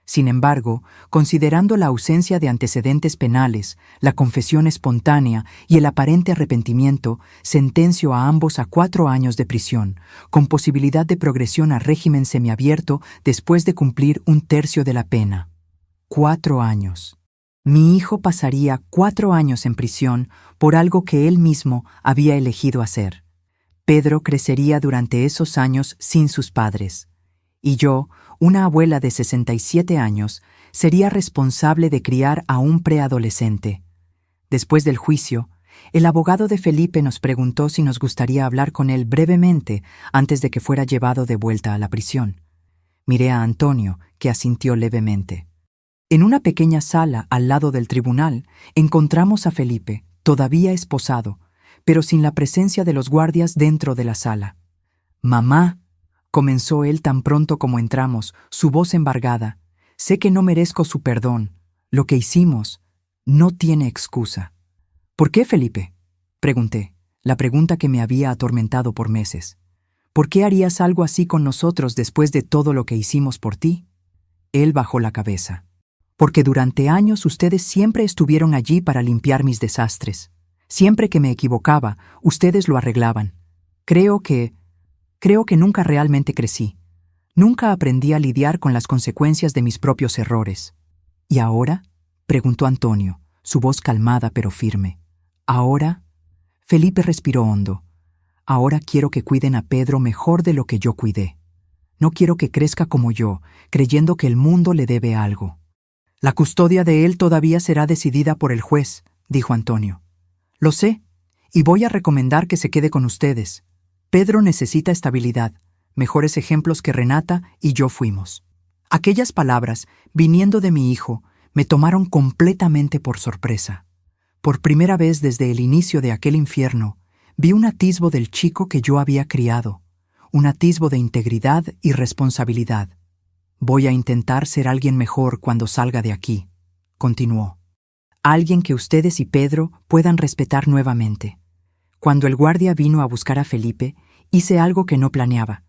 Sin embargo, considerando la ausencia de antecedentes penales, la confesión espontánea y el aparente arrepentimiento, sentencio a ambos a 4 años de prisión, con posibilidad de progresión a régimen semiabierto después de cumplir 1/3 de la pena. 4 años. Mi hijo pasaría 4 años en prisión por algo que él mismo había elegido hacer. Pedro crecería durante esos años sin sus padres. Y yo, una abuela de 67 años, sería responsable de criar a un preadolescente. Después del juicio, el abogado de Felipe nos preguntó si nos gustaría hablar con él brevemente antes de que fuera llevado de vuelta a la prisión. Miré a Antonio, que asintió levemente. En una pequeña sala al lado del tribunal, encontramos a Felipe, todavía esposado, pero sin la presencia de los guardias dentro de la sala. «Mamá», comenzó él tan pronto como entramos, su voz embargada, «sé que no merezco su perdón. Lo que hicimos no tiene excusa». «¿Por qué, Felipe?», pregunté, la pregunta que me había atormentado por meses. «¿Por qué harías algo así con nosotros después de todo lo que hicimos por ti?». Él bajó la cabeza. «Porque durante años ustedes siempre estuvieron allí para limpiar mis desastres. Siempre que me equivocaba, ustedes lo arreglaban. Creo que nunca realmente crecí. Nunca aprendí a lidiar con las consecuencias de mis propios errores». «¿Y ahora?», preguntó Antonio, su voz calmada pero firme. «¿Ahora?». Felipe respiró hondo. «Ahora quiero que cuiden a Pedro mejor de lo que yo cuidé. No quiero que crezca como yo, creyendo que el mundo le debe algo». «La custodia de él todavía será decidida por el juez», dijo Antonio. «Lo sé, y voy a recomendar que se quede con ustedes. Pedro necesita estabilidad, mejores ejemplos que Renata y yo fuimos». Aquellas palabras, viniendo de mi hijo, me tomaron completamente por sorpresa. Por primera vez desde el inicio de aquel infierno, vi un atisbo del chico que yo había criado, un atisbo de integridad y responsabilidad. «Voy a intentar ser alguien mejor cuando salga de aquí», continuó. «Alguien que ustedes y Pedro puedan respetar nuevamente». Cuando el guardia vino a buscar a Felipe, hice algo que no planeaba.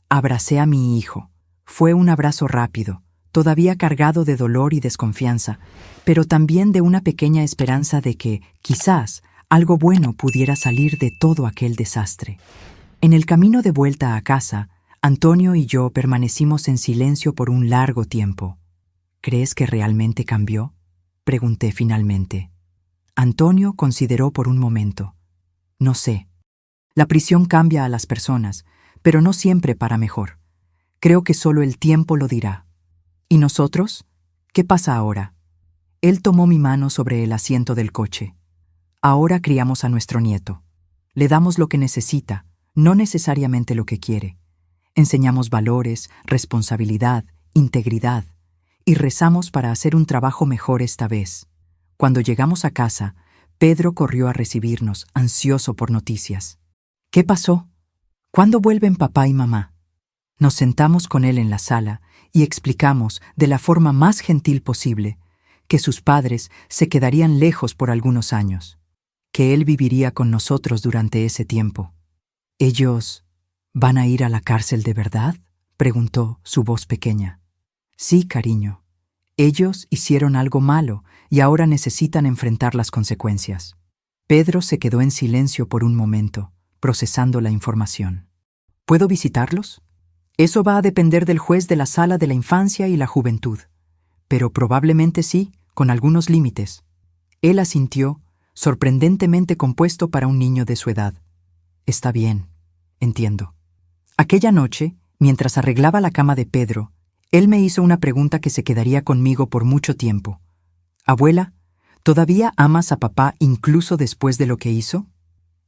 Abracé a mi hijo. Fue un abrazo rápido, todavía cargado de dolor y desconfianza, pero también de una pequeña esperanza de que, quizás, algo bueno pudiera salir de todo aquel desastre. En el camino de vuelta a casa, Antonio y yo permanecimos en silencio por un largo tiempo. «¿Crees que realmente cambió?», pregunté finalmente. Antonio consideró por un momento. «No sé. La prisión cambia a las personas, pero no siempre para mejor. Creo que solo el tiempo lo dirá». «¿Y nosotros? ¿Qué pasa ahora?». Él tomó mi mano sobre el asiento del coche. «Ahora criamos a nuestro nieto. Le damos lo que necesita, no necesariamente lo que quiere. Enseñamos valores, responsabilidad, integridad, y rezamos para hacer un trabajo mejor esta vez». Cuando llegamos a casa, Pedro corrió a recibirnos, ansioso por noticias. «¿Qué pasó? ¿Cuándo vuelven papá y mamá?». Nos sentamos con él en la sala y explicamos, de la forma más gentil posible, que sus padres se quedarían lejos por algunos años, que él viviría con nosotros durante ese tiempo. «¿Ellos van a ir a la cárcel de verdad?», preguntó, su voz pequeña. «Sí, cariño. Ellos hicieron algo malo y ahora necesitan enfrentar las consecuencias». Pedro se quedó en silencio por un momento, procesando la información. «¿Puedo visitarlos?». «Eso va a depender del juez de la Sala de la Infancia y la Juventud. Pero probablemente sí, con algunos límites». Él asintió, sorprendentemente compuesto para un niño de su edad. «Está bien, entiendo». Aquella noche, mientras arreglaba la cama de Pedro, él me hizo una pregunta que se quedaría conmigo por mucho tiempo. «Abuela, ¿todavía amas a papá incluso después de lo que hizo?».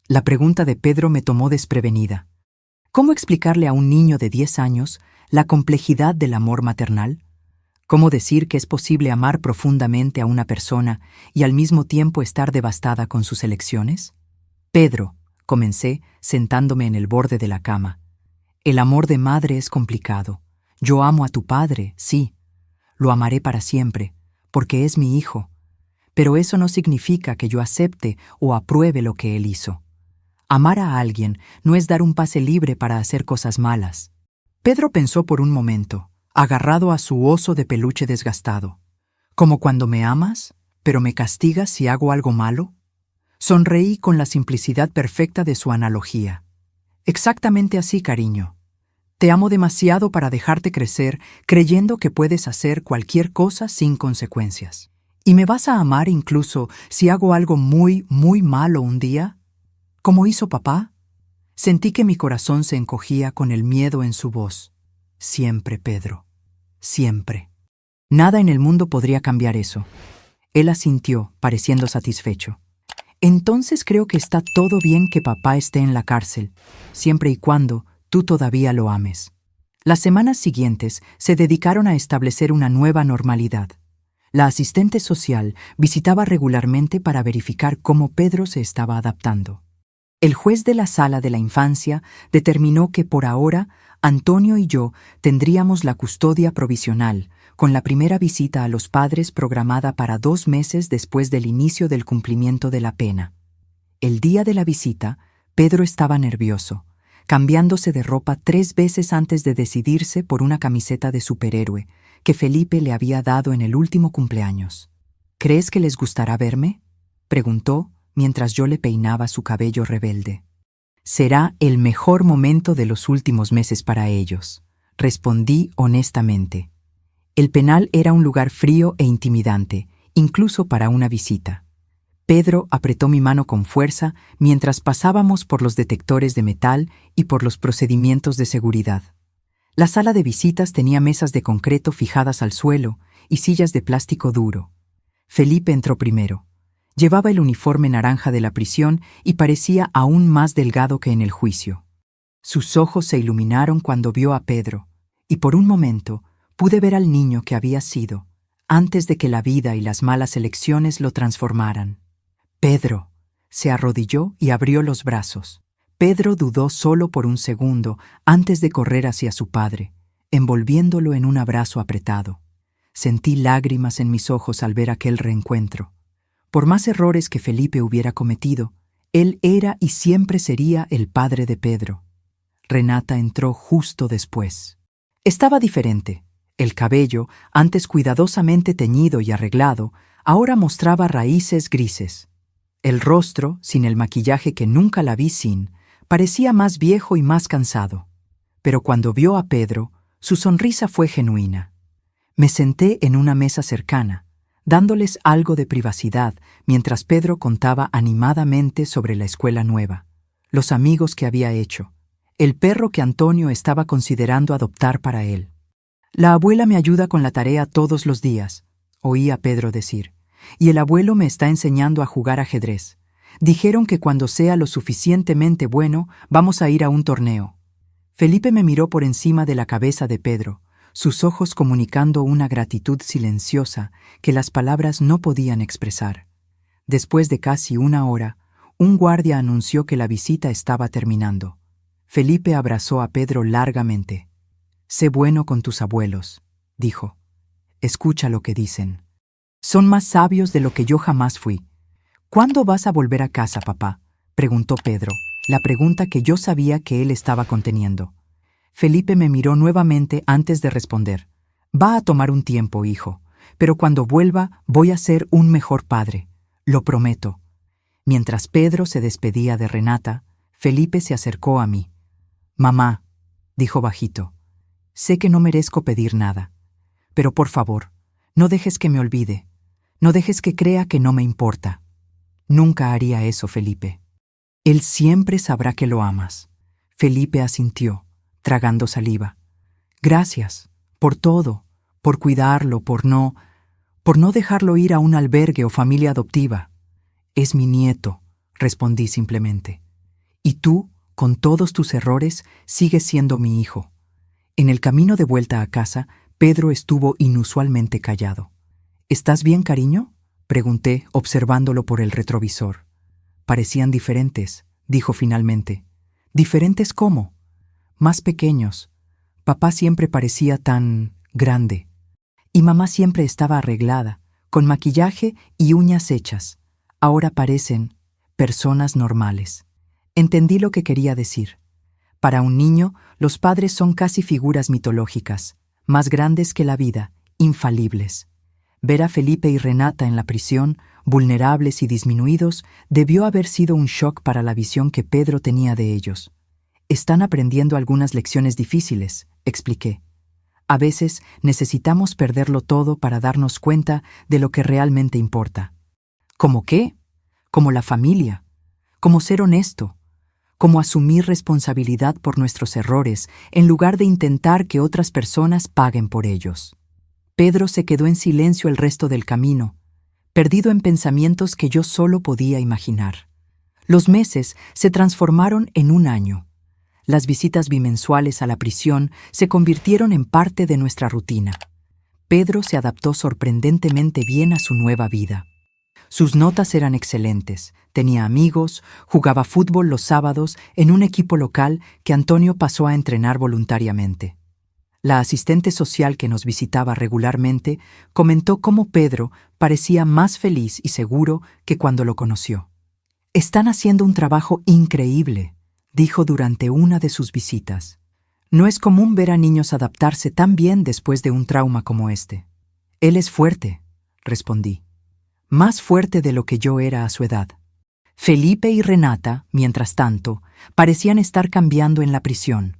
La pregunta de Pedro me tomó desprevenida. ¿Cómo explicarle a un niño de 10 años la complejidad del amor maternal? ¿Cómo decir que es posible amar profundamente a una persona y al mismo tiempo estar devastada con sus elecciones? «Pedro», comencé, sentándome en el borde de la cama, «el amor de madre es complicado. Yo amo a tu padre, sí. Lo amaré para siempre, porque es mi hijo. Pero eso no significa que yo acepte o apruebe lo que él hizo. Amar a alguien no es dar un pase libre para hacer cosas malas». Pedro pensó por un momento, agarrado a su oso de peluche desgastado. «¿Como cuando me amas, pero me castigas si hago algo malo?». Sonreí con la simplicidad perfecta de su analogía. «Exactamente así, cariño. Te amo demasiado para dejarte crecer creyendo que puedes hacer cualquier cosa sin consecuencias. ¿Y me vas a amar incluso si hago algo muy, muy malo un día? ¿Como hizo papá?». Sentí que mi corazón se encogía con el miedo en su voz. «Siempre, Pedro. Siempre. Nada en el mundo podría cambiar eso. Él asintió, pareciendo satisfecho. Entonces creo que está todo bien que papá esté en la cárcel, siempre y cuando tú todavía lo ames. Las semanas siguientes se dedicaron a establecer una nueva normalidad. La asistente social visitaba regularmente para verificar cómo Pedro se estaba adaptando. El juez de la sala de la infancia determinó que por ahora Antonio y yo tendríamos la custodia provisional, con la primera visita a los padres programada para 2 meses después del inicio del cumplimiento de la pena. El día de la visita, Pedro estaba nervioso, cambiándose de ropa 3 veces antes de decidirse por una camiseta de superhéroe que Felipe le había dado en el último cumpleaños. ¿Crees que les gustará verme?, preguntó mientras yo le peinaba su cabello rebelde. Será el mejor momento de los últimos meses para ellos, respondí honestamente. El penal era un lugar frío e intimidante, incluso para una visita. Pedro apretó mi mano con fuerza mientras pasábamos por los detectores de metal y por los procedimientos de seguridad. La sala de visitas tenía mesas de concreto fijadas al suelo y sillas de plástico duro. Felipe entró primero. Llevaba el uniforme naranja de la prisión y parecía aún más delgado que en el juicio. Sus ojos se iluminaron cuando vio a Pedro, y por un momento pude ver al niño que había sido, antes de que la vida y las malas elecciones lo transformaran. Pedro. Se arrodilló y abrió los brazos. Pedro dudó solo por un segundo antes de correr hacia su padre, envolviéndolo en un abrazo apretado. Sentí lágrimas en mis ojos al ver aquel reencuentro. Por más errores que Felipe hubiera cometido, él era y siempre sería el padre de Pedro. Renata entró justo después. Estaba diferente. El cabello, antes cuidadosamente teñido y arreglado, ahora mostraba raíces grises. El rostro, sin el maquillaje que nunca la vi sin, parecía más viejo y más cansado. Pero cuando vio a Pedro, su sonrisa fue genuina. Me senté en una mesa cercana, dándoles algo de privacidad mientras Pedro contaba animadamente sobre la escuela nueva, los amigos que había hecho, el perro que Antonio estaba considerando adoptar para él. La abuela me ayuda con la tarea todos los días, oí a Pedro decir, y el abuelo me está enseñando a jugar ajedrez. Dijeron que cuando sea lo suficientemente bueno, vamos a ir a un torneo. Felipe me miró por encima de la cabeza de Pedro, sus ojos comunicando una gratitud silenciosa que las palabras no podían expresar. Después de casi 1 hora, un guardia anunció que la visita estaba terminando. Felipe abrazó a Pedro largamente. «Sé bueno con tus abuelos», dijo. «Escucha lo que dicen. Son más sabios de lo que yo jamás fui». «¿Cuándo vas a volver a casa, papá?», preguntó Pedro, la pregunta que yo sabía que él estaba conteniendo. Felipe me miró nuevamente antes de responder. «Va a tomar un tiempo, hijo, pero cuando vuelva voy a ser un mejor padre, lo prometo». Mientras Pedro se despedía de Renata, Felipe se acercó a mí. «Mamá», dijo bajito, «sé que no merezco pedir nada, pero por favor, no dejes que me olvide, no dejes que crea que no me importa». «Nunca haría eso, Felipe. Él siempre sabrá que lo amas». Felipe asintió, tragando saliva. «Gracias, por todo, por cuidarlo, por no dejarlo ir a un albergue o familia adoptiva». «Es mi nieto», respondí simplemente. «Y tú, con todos tus errores, sigues siendo mi hijo». En el camino de vuelta a casa, Pedro estuvo inusualmente callado. «¿Estás bien, cariño?», pregunté, observándolo por el retrovisor. «Parecían diferentes», dijo finalmente. «¿Diferentes cómo?». «Más pequeños. Papá siempre parecía tan grande. Y mamá siempre estaba arreglada, con maquillaje y uñas hechas. Ahora parecen personas normales». Entendí lo que quería decir. Para un niño, los padres son casi figuras mitológicas, más grandes que la vida, infalibles. Ver a Felipe y Renata en la prisión, vulnerables y disminuidos, debió haber sido un shock para la visión que Pedro tenía de ellos. «Están aprendiendo algunas lecciones difíciles», expliqué. «A veces necesitamos perderlo todo para darnos cuenta de lo que realmente importa». «¿Cómo qué?». «Como la familia, como ser honesto, como asumir responsabilidad por nuestros errores en lugar de intentar que otras personas paguen por ellos». Pedro se quedó en silencio el resto del camino, perdido en pensamientos que yo solo podía imaginar. Los meses se transformaron en un año. Las visitas bimensuales a la prisión se convirtieron en parte de nuestra rutina. Pedro se adaptó sorprendentemente bien a su nueva vida. Sus notas eran excelentes, tenía amigos, jugaba fútbol los sábados en un equipo local que Antonio pasó a entrenar voluntariamente. La asistente social que nos visitaba regularmente comentó cómo Pedro parecía más feliz y seguro que cuando lo conoció. «Están haciendo un trabajo increíble», dijo durante una de sus visitas. «No es común ver a niños adaptarse tan bien después de un trauma como este». «Él es fuerte», respondí. «Más fuerte de lo que yo era a su edad». Felipe y Renata, mientras tanto, parecían estar cambiando en la prisión.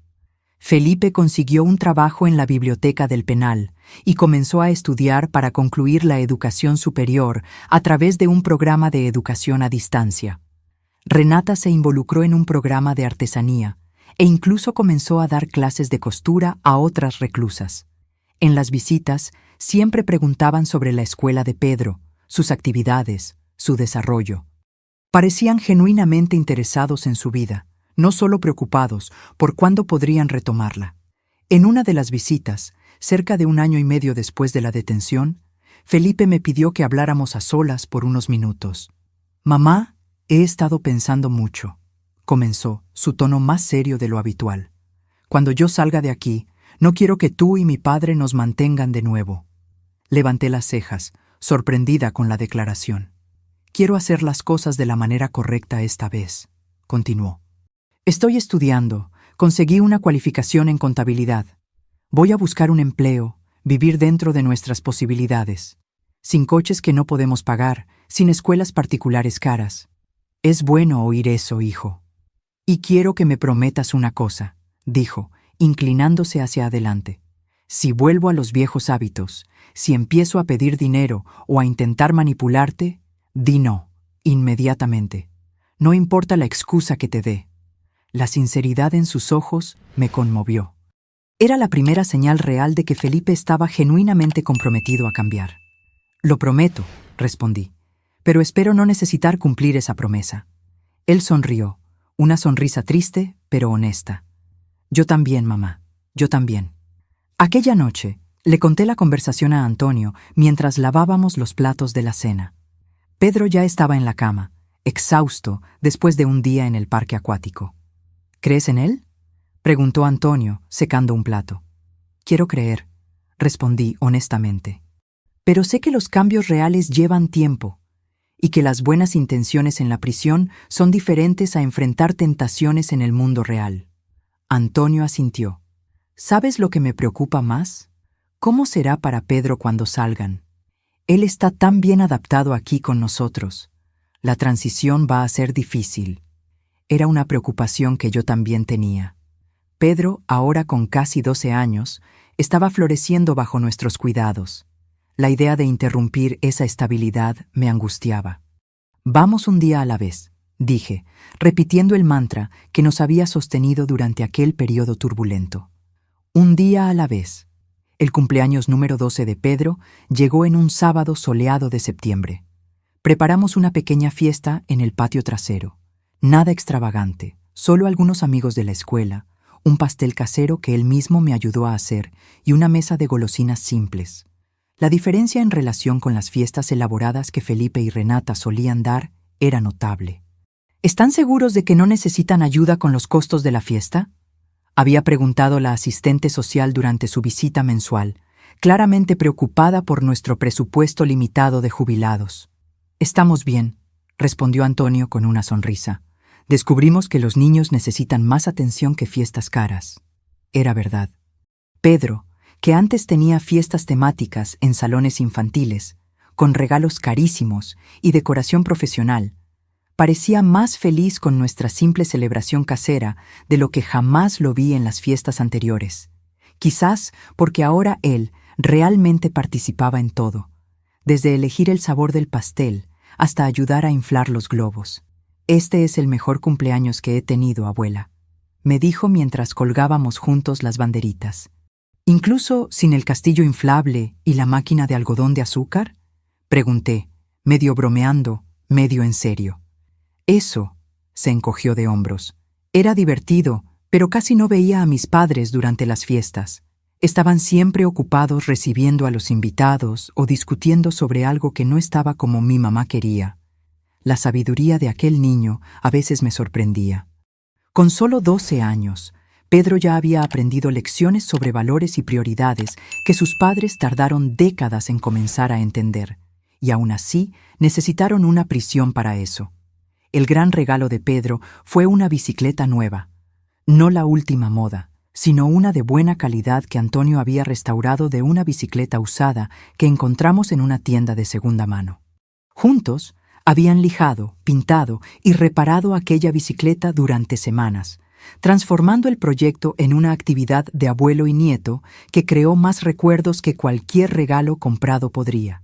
Felipe consiguió un trabajo en la biblioteca del penal y comenzó a estudiar para concluir la educación superior a través de un programa de educación a distancia. Renata se involucró en un programa de artesanía e incluso comenzó a dar clases de costura a otras reclusas. En las visitas siempre preguntaban sobre la escuela de Pedro, sus actividades, su desarrollo. Parecían genuinamente interesados en su vida, no solo preocupados por cuándo podrían retomarla. En una de las visitas, cerca de 1 año y medio después de la detención, Felipe me pidió que habláramos a solas por unos minutos. «Mamá, he estado pensando mucho», comenzó, su tono más serio de lo habitual. «Cuando yo salga de aquí, no quiero que tú y mi padre nos mantengan de nuevo». Levanté las cejas, sorprendida con la declaración. «Quiero hacer las cosas de la manera correcta esta vez», continuó. «Estoy estudiando, conseguí una cualificación en contabilidad. Voy a buscar un empleo, vivir dentro de nuestras posibilidades, sin coches que no podemos pagar, sin escuelas particulares caras. Es bueno oír eso, hijo. Y quiero que me prometas una cosa», dijo, inclinándose hacia adelante. «Si vuelvo a los viejos hábitos, si empiezo a pedir dinero o a intentar manipularte, di no, inmediatamente. No importa la excusa que te dé». La sinceridad en sus ojos me conmovió. Era la primera señal real de que Felipe estaba genuinamente comprometido a cambiar. «Lo prometo», respondí, «pero espero no necesitar cumplir esa promesa». Él sonrió, una sonrisa triste, pero honesta. «Yo también, mamá, yo también». Aquella noche, le conté la conversación a Antonio mientras lavábamos los platos de la cena. Pedro ya estaba en la cama, exhausto después de un día en el parque acuático. «¿Crees en él?», preguntó Antonio, secando un plato. «Quiero creer», respondí honestamente. «Pero sé que los cambios reales llevan tiempo y que las buenas intenciones en la prisión son diferentes a enfrentar tentaciones en el mundo real». Antonio asintió. «¿Sabes lo que me preocupa más? ¿Cómo será para Pedro cuando salgan? Él está tan bien adaptado aquí con nosotros. La transición va a ser difícil». Era una preocupación que yo también tenía. Pedro, ahora con casi 12 años, estaba floreciendo bajo nuestros cuidados. La idea de interrumpir esa estabilidad me angustiaba. «Vamos un día a la vez», dije, repitiendo el mantra que nos había sostenido durante aquel periodo turbulento. Un día a la vez. El cumpleaños número 12 de Pedro llegó en un sábado soleado de septiembre. Preparamos una pequeña fiesta en el patio trasero. Nada extravagante, solo algunos amigos de la escuela, un pastel casero que él mismo me ayudó a hacer y una mesa de golosinas simples. La diferencia en relación con las fiestas elaboradas que Felipe y Renata solían dar era notable. «¿Están seguros de que no necesitan ayuda con los costos de la fiesta?», había preguntado la asistente social durante su visita mensual, claramente preocupada por nuestro presupuesto limitado de jubilados. «Estamos bien», respondió Antonio con una sonrisa. «Descubrimos que los niños necesitan más atención que fiestas caras». Era verdad. Pedro, que antes tenía fiestas temáticas en salones infantiles, con regalos carísimos y decoración profesional, parecía más feliz con nuestra simple celebración casera de lo que jamás lo vi en las fiestas anteriores. Quizás porque ahora él realmente participaba en todo, desde elegir el sabor del pastel hasta ayudar a inflar los globos. «Este es el mejor cumpleaños que he tenido, abuela», me dijo mientras colgábamos juntos las banderitas. «¿Incluso sin el castillo inflable y la máquina de algodón de azúcar?», pregunté, medio bromeando, medio en serio. Eso, se encogió de hombros. Era divertido, pero casi no veía a mis padres durante las fiestas. Estaban siempre ocupados recibiendo a los invitados o discutiendo sobre algo que no estaba como mi mamá quería. La sabiduría de aquel niño a veces me sorprendía. Con solo 12 años, Pedro ya había aprendido lecciones sobre valores y prioridades que sus padres tardaron décadas en comenzar a entender, y aún así necesitaron una prisión para eso. El gran regalo de Pedro fue una bicicleta nueva, no la última moda, sino una de buena calidad que Antonio había restaurado de una bicicleta usada que encontramos en una tienda de segunda mano. Juntos, habían lijado, pintado y reparado aquella bicicleta durante semanas, transformando el proyecto en una actividad de abuelo y nieto que creó más recuerdos que cualquier regalo comprado podría.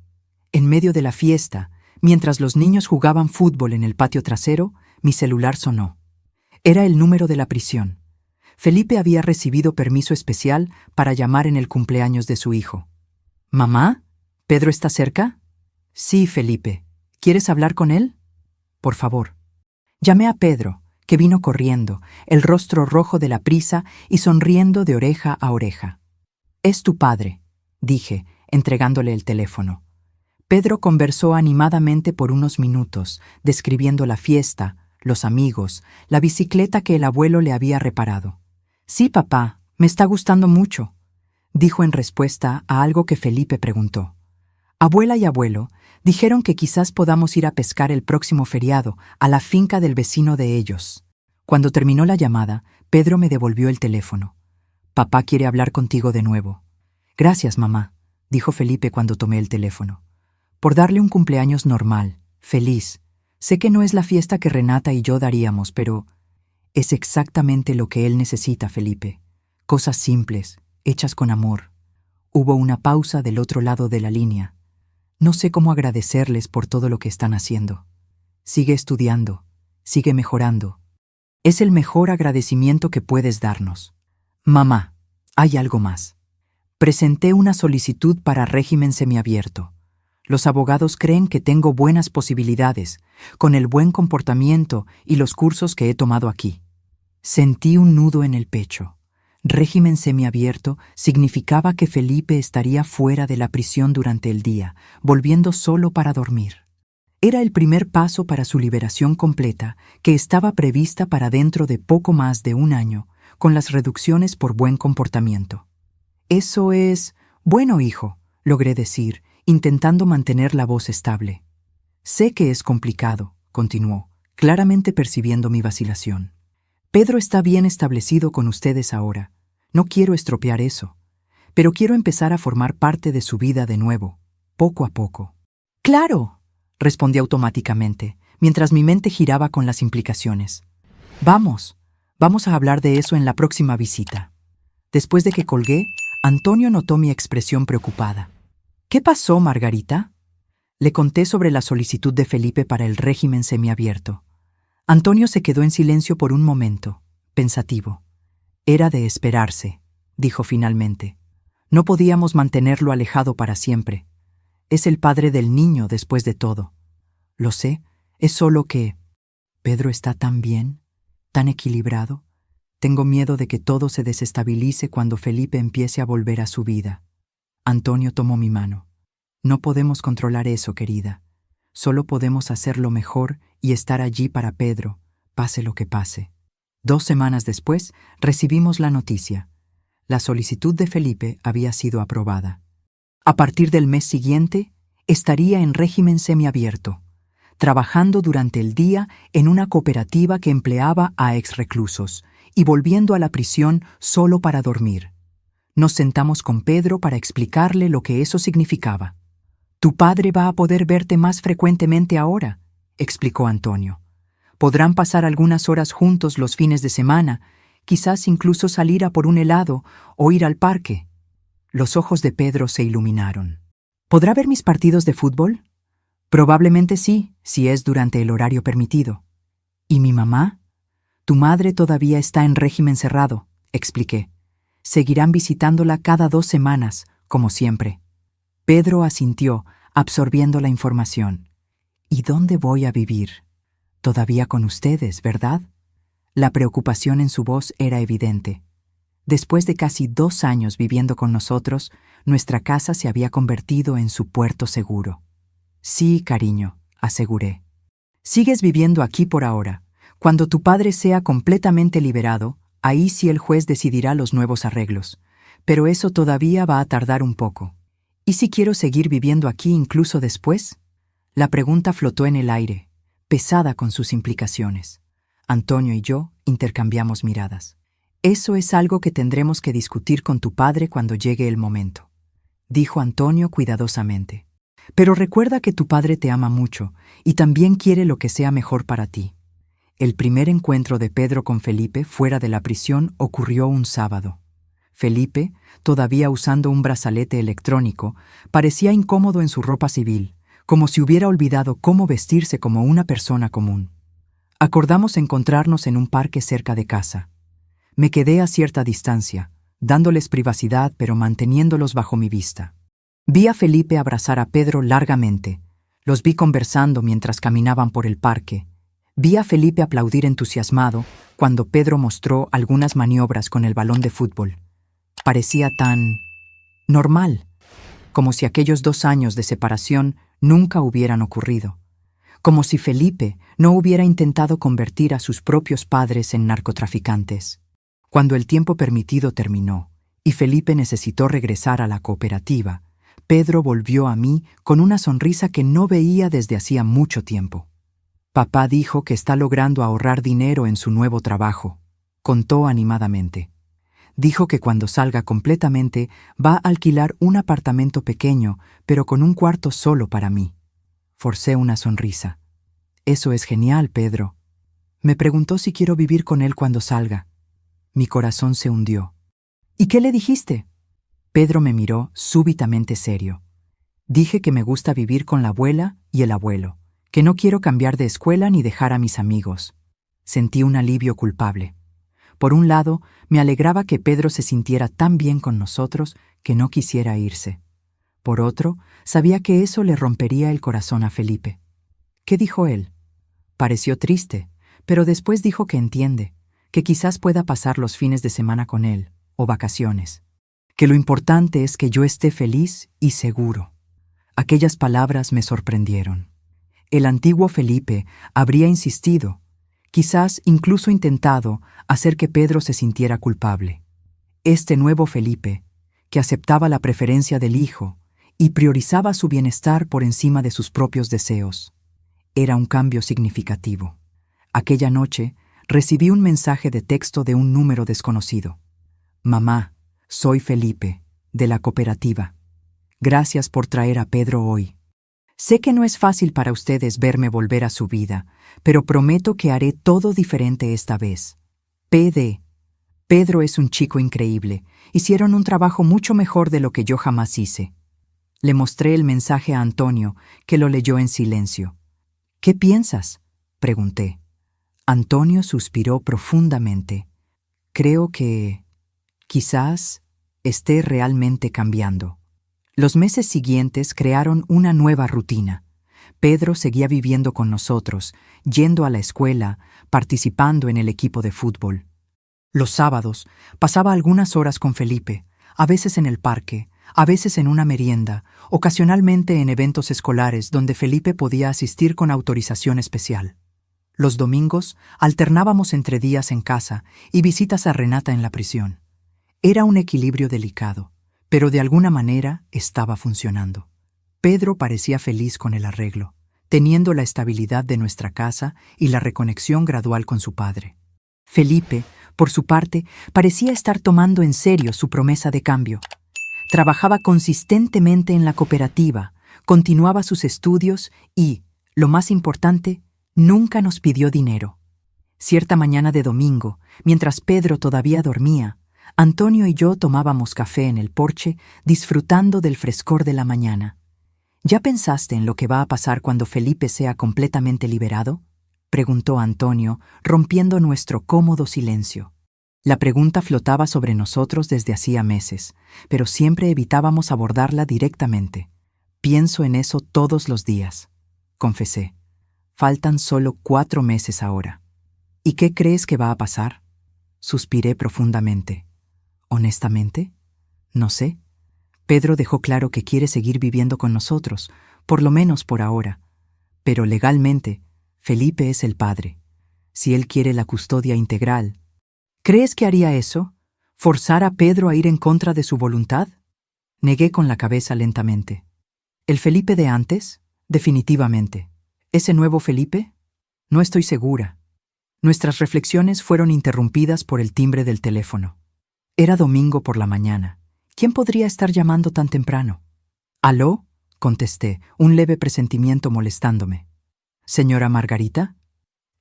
En medio de la fiesta, mientras los niños jugaban fútbol en el patio trasero, mi celular sonó. Era el número de la prisión. Felipe había recibido permiso especial para llamar en el cumpleaños de su hijo. «¿Mamá? ¿Pedro está cerca?» «Sí, Felipe. ¿Quieres hablar con él?» «Por favor». Llamé a Pedro, que vino corriendo, el rostro rojo de la prisa y sonriendo de oreja a oreja. «Es tu padre», dije, entregándole el teléfono. Pedro conversó animadamente por unos minutos, describiendo la fiesta, los amigos, la bicicleta que el abuelo le había reparado. «Sí, papá, me está gustando mucho», dijo en respuesta a algo que Felipe preguntó. Abuela y abuelo dijeron que quizás podamos ir a pescar el próximo feriado a la finca del vecino de ellos. Cuando terminó la llamada, Pedro me devolvió el teléfono. «Papá quiere hablar contigo de nuevo». «Gracias, mamá», dijo Felipe cuando tomé el teléfono. «Por darle un cumpleaños normal, feliz. Sé que no es la fiesta que Renata y yo daríamos, pero es exactamente lo que él necesita, Felipe. Cosas simples, hechas con amor». Hubo una pausa del otro lado de la línea. «No sé cómo agradecerles por todo lo que están haciendo. Sigue estudiando, sigue mejorando. Es el mejor agradecimiento que puedes darnos. Mamá, hay algo más. Presenté una solicitud para régimen semiabierto. Los abogados creen que tengo buenas posibilidades, con el buen comportamiento y los cursos que he tomado aquí». Sentí un nudo en el pecho. Régimen semiabierto significaba que Felipe estaría fuera de la prisión durante el día, volviendo solo para dormir. Era el primer paso para su liberación completa, que estaba prevista para dentro de poco más de un año, con las reducciones por buen comportamiento. «Eso es bueno, hijo», logré decir, intentando mantener la voz estable. «Sé que es complicado», continuó, claramente percibiendo mi vacilación. «Pedro está bien establecido con ustedes ahora. No quiero estropear eso, pero quiero empezar a formar parte de su vida de nuevo, poco a poco». «Claro», respondí automáticamente, mientras mi mente giraba con las implicaciones. Vamos a hablar de eso en la próxima visita». Después de que colgué, Antonio notó mi expresión preocupada. «¿Qué pasó, Margarita?». Le conté sobre la solicitud de Felipe para el régimen semiabierto. Antonio se quedó en silencio por un momento, pensativo. «Era de esperarse», dijo finalmente. «No podíamos mantenerlo alejado para siempre. Es el padre del niño después de todo. Lo sé, es solo que Pedro está tan bien, tan equilibrado. Tengo miedo de que todo se desestabilice cuando Felipe empiece a volver a su vida». Antonio tomó mi mano. «No podemos controlar eso, querida. Solo podemos hacerlo mejor y estar allí para Pedro, pase lo que pase». 2 semanas después, recibimos la noticia. La solicitud de Felipe había sido aprobada. A partir del mes siguiente, estaría en régimen semiabierto, trabajando durante el día en una cooperativa que empleaba a exreclusos y volviendo a la prisión solo para dormir. Nos sentamos con Pedro para explicarle lo que eso significaba. «Tu padre va a poder verte más frecuentemente ahora», explicó Antonio. «Podrán pasar algunas horas juntos los fines de semana, quizás incluso salir a por un helado o ir al parque». Los ojos de Pedro se iluminaron. «¿Podrá ver mis partidos de fútbol?» «Probablemente sí, si es durante el horario permitido». «¿Y mi mamá?» «Tu madre todavía está en régimen cerrado», expliqué. «Seguirán visitándola cada 2 semanas, como siempre». Pedro asintió, absorbiendo la información. ¿Y dónde voy a vivir? Todavía con ustedes, ¿verdad? La preocupación en su voz era evidente. Después de casi 2 años viviendo con nosotros, nuestra casa se había convertido en su puerto seguro. Sí, cariño, aseguré. Sigues viviendo aquí por ahora. Cuando tu padre sea completamente liberado, ahí sí el juez decidirá los nuevos arreglos. Pero eso todavía va a tardar un poco. ¿Y si quiero seguir viviendo aquí incluso después? La pregunta flotó en el aire, pesada con sus implicaciones. Antonio y yo intercambiamos miradas. Eso es algo que tendremos que discutir con tu padre cuando llegue el momento, dijo Antonio cuidadosamente. Pero recuerda que tu padre te ama mucho y también quiere lo que sea mejor para ti. El primer encuentro de Pedro con Felipe fuera de la prisión ocurrió un sábado. Felipe, todavía usando un brazalete electrónico, parecía incómodo en su ropa civil, como si hubiera olvidado cómo vestirse como una persona común. Acordamos encontrarnos en un parque cerca de casa. Me quedé a cierta distancia, dándoles privacidad pero manteniéndolos bajo mi vista. Vi a Felipe abrazar a Pedro largamente. Los vi conversando mientras caminaban por el parque. Vi a Felipe aplaudir entusiasmado cuando Pedro mostró algunas maniobras con el balón de fútbol. Parecía tan normal, como si aquellos 2 años de separación nunca hubieran ocurrido. Como si Felipe no hubiera intentado convertir a sus propios padres en narcotraficantes. Cuando el tiempo permitido terminó y Felipe necesitó regresar a la cooperativa, Pedro volvió a mí con una sonrisa que no veía desde hacía mucho tiempo. Papá dijo que está logrando ahorrar dinero en su nuevo trabajo, contó animadamente. Dijo que cuando salga completamente va a alquilar un apartamento pequeño, pero con un cuarto solo para mí. Forcé una sonrisa. Eso es genial, Pedro. Me preguntó si quiero vivir con él cuando salga. Mi corazón se hundió. ¿Y qué le dijiste? Pedro me miró súbitamente serio. Dije que me gusta vivir con la abuela y el abuelo, que no quiero cambiar de escuela ni dejar a mis amigos. Sentí un alivio culpable. Por un lado, me alegraba que Pedro se sintiera tan bien con nosotros que no quisiera irse. Por otro, sabía que eso le rompería el corazón a Felipe. ¿Qué dijo él? Pareció triste, pero después dijo que entiende, que quizás pueda pasar los fines de semana con él, o vacaciones. Que lo importante es que yo esté feliz y seguro. Aquellas palabras me sorprendieron. El antiguo Felipe habría insistido, quizás incluso intentado, hacer que Pedro se sintiera culpable. Este nuevo Felipe, que aceptaba la preferencia del hijo y priorizaba su bienestar por encima de sus propios deseos. Era un cambio significativo. Aquella noche recibí un mensaje de texto de un número desconocido. Mamá, soy Felipe, de la cooperativa. Gracias por traer a Pedro hoy. Sé que no es fácil para ustedes verme volver a su vida, pero prometo que haré todo diferente esta vez. PD. Pedro es un chico increíble. Hicieron un trabajo mucho mejor de lo que yo jamás hice. Le mostré el mensaje a Antonio, que lo leyó en silencio. ¿Qué piensas?, pregunté. Antonio suspiró profundamente. Creo que quizás esté realmente cambiando. Los meses siguientes crearon una nueva rutina. Pedro seguía viviendo con nosotros, yendo a la escuela, participando en el equipo de fútbol. Los sábados pasaba algunas horas con Felipe, a veces en el parque, a veces en una merienda, ocasionalmente en eventos escolares donde Felipe podía asistir con autorización especial. Los domingos alternábamos entre días en casa y visitas a Renata en la prisión. Era un equilibrio delicado, pero de alguna manera estaba funcionando. Pedro parecía feliz con el arreglo, teniendo la estabilidad de nuestra casa y la reconexión gradual con su padre. Felipe, por su parte, parecía estar tomando en serio su promesa de cambio. Trabajaba consistentemente en la cooperativa, continuaba sus estudios y, lo más importante, nunca nos pidió dinero. Cierta mañana de domingo, mientras Pedro todavía dormía, Antonio y yo tomábamos café en el porche, disfrutando del frescor de la mañana. ¿Ya pensaste en lo que va a pasar cuando Felipe sea completamente liberado?, preguntó Antonio, rompiendo nuestro cómodo silencio. La pregunta flotaba sobre nosotros desde hacía meses, pero siempre evitábamos abordarla directamente. Pienso en eso todos los días. confesé. Faltan solo 4 meses ahora. ¿Y qué crees que va a pasar? Suspiré profundamente. ¿Honestamente? No sé. Pedro dejó claro que quiere seguir viviendo con nosotros, por lo menos por ahora. Pero legalmente, Felipe es el padre. Si él quiere la custodia integral, ¿crees que haría eso? ¿Forzar a Pedro a ir en contra de su voluntad? Negué con la cabeza lentamente. ¿El Felipe de antes? Definitivamente. ¿Ese nuevo Felipe? No estoy segura. Nuestras reflexiones fueron interrumpidas por el timbre del teléfono. Era domingo por la mañana. ¿Quién podría estar llamando tan temprano? ¿Aló? Contesté, un leve presentimiento molestándome. ¿Señora Margarita?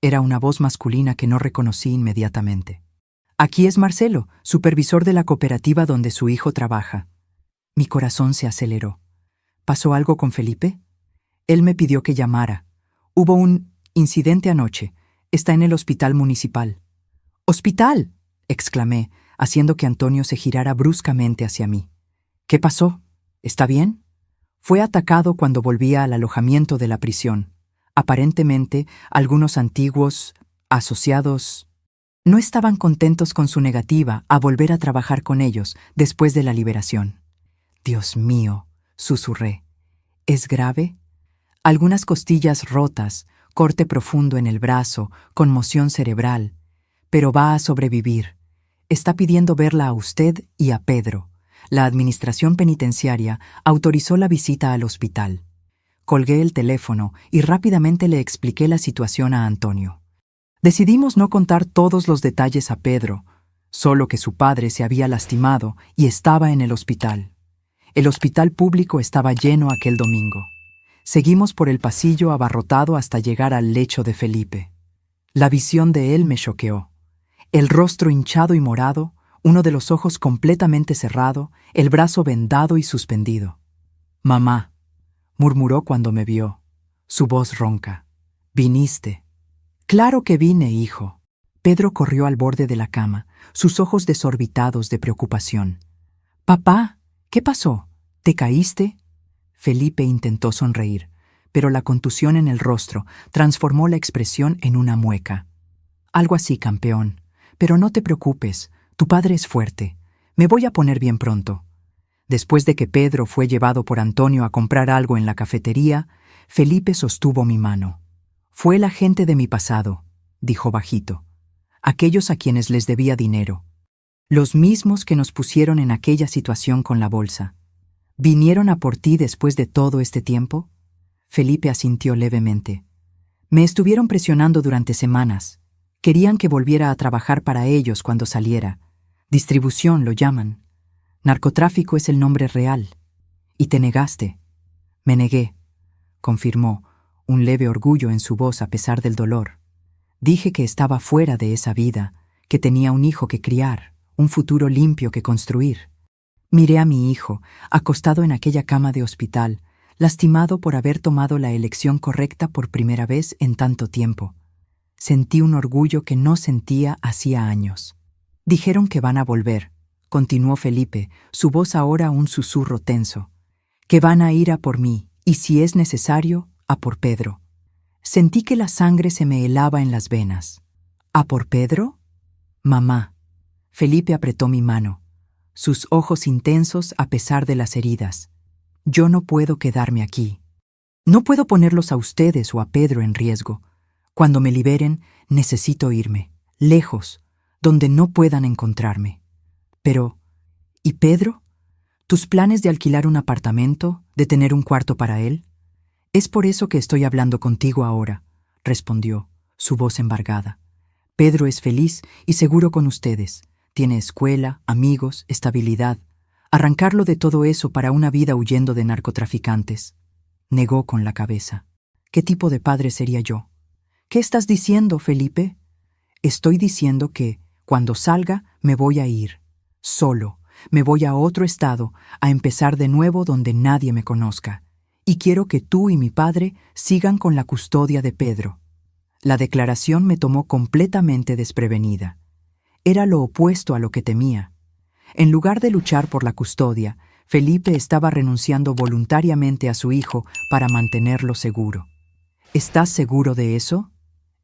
Era una voz masculina que no reconocí inmediatamente. Aquí es Marcelo, supervisor de la cooperativa donde su hijo trabaja. Mi corazón se aceleró. ¿Pasó algo con Felipe? Él me pidió que llamara. Hubo un incidente anoche. Está en el hospital municipal. ¡Hospital!, exclamé, haciendo que Antonio se girara bruscamente hacia mí. ¿Qué pasó? ¿Está bien? Fue atacado cuando volvía al alojamiento de la prisión. Aparentemente, algunos antiguos asociados no estaban contentos con su negativa a volver a trabajar con ellos después de la liberación. Dios mío, susurré. ¿Es grave? Algunas costillas rotas, corte profundo en el brazo, conmoción cerebral. Pero va a sobrevivir. Está pidiendo verla a usted y a Pedro. La administración penitenciaria autorizó la visita al hospital. Colgué el teléfono y rápidamente le expliqué la situación a Antonio. Decidimos no contar todos los detalles a Pedro, solo que su padre se había lastimado y estaba en el hospital. El hospital público estaba lleno aquel domingo. Seguimos por el pasillo abarrotado hasta llegar al lecho de Felipe. La visión de él me choqueó. El rostro hinchado y morado, uno de los ojos completamente cerrado, el brazo vendado y suspendido. «Mamá», murmuró cuando me vio, su voz ronca. «¿Viniste?» «Claro que vine, hijo». Pedro corrió al borde de la cama, sus ojos desorbitados de preocupación. «Papá, ¿qué pasó? ¿Te caíste?» Felipe intentó sonreír, pero la contusión en el rostro transformó la expresión en una mueca. «Algo así, campeón. Pero no te preocupes, tu padre es fuerte. Me voy a poner bien pronto». Después de que Pedro fue llevado por Antonio a comprar algo en la cafetería, Felipe sostuvo mi mano. «Fue la gente de mi pasado», dijo bajito. «Aquellos a quienes les debía dinero. Los mismos que nos pusieron en aquella situación con la bolsa. ¿Vinieron a por ti después de todo este tiempo?» Felipe asintió levemente. «Me estuvieron presionando durante semanas. Querían que volviera a trabajar para ellos cuando saliera. Distribución lo llaman. Narcotráfico es el nombre real. Y te negaste». «Me negué», confirmó, un leve orgullo en su voz a pesar del dolor. «Dije que estaba fuera de esa vida, que tenía un hijo que criar, un futuro limpio que construir». Miré a mi hijo, acostado en aquella cama de hospital, lastimado por haber tomado la elección correcta por primera vez en tanto tiempo. Sentí un orgullo que no sentía hacía años. «Dijeron que van a volver», continuó Felipe, su voz ahora un susurro tenso. «Que van a ir a por mí, y si es necesario, a por Pedro». Sentí que la sangre se me helaba en las venas. «¿A por Pedro?» «Mamá». Felipe apretó mi mano, sus ojos intensos a pesar de las heridas. «Yo no puedo quedarme aquí. No puedo ponerlos a ustedes o a Pedro en riesgo. Cuando me liberen, necesito irme, lejos, donde no puedan encontrarme». «Pero, ¿y Pedro? ¿Tus planes de alquilar un apartamento, de tener un cuarto para él?» «Es por eso que estoy hablando contigo ahora», respondió, su voz embargada. «Pedro es feliz y seguro con ustedes. Tiene escuela, amigos, estabilidad. Arrancarlo de todo eso para una vida huyendo de narcotraficantes». Negó con la cabeza. «¿Qué tipo de padre sería yo?» «¿Qué estás diciendo, Felipe?» «Estoy diciendo que, cuando salga, me voy a ir. Solo. Me voy a otro estado, a empezar de nuevo donde nadie me conozca. Y quiero que tú y mi padre sigan con la custodia de Pedro». La declaración me tomó completamente desprevenida. Era lo opuesto a lo que temía. En lugar de luchar por la custodia, Felipe estaba renunciando voluntariamente a su hijo para mantenerlo seguro. ¿Estás seguro de eso?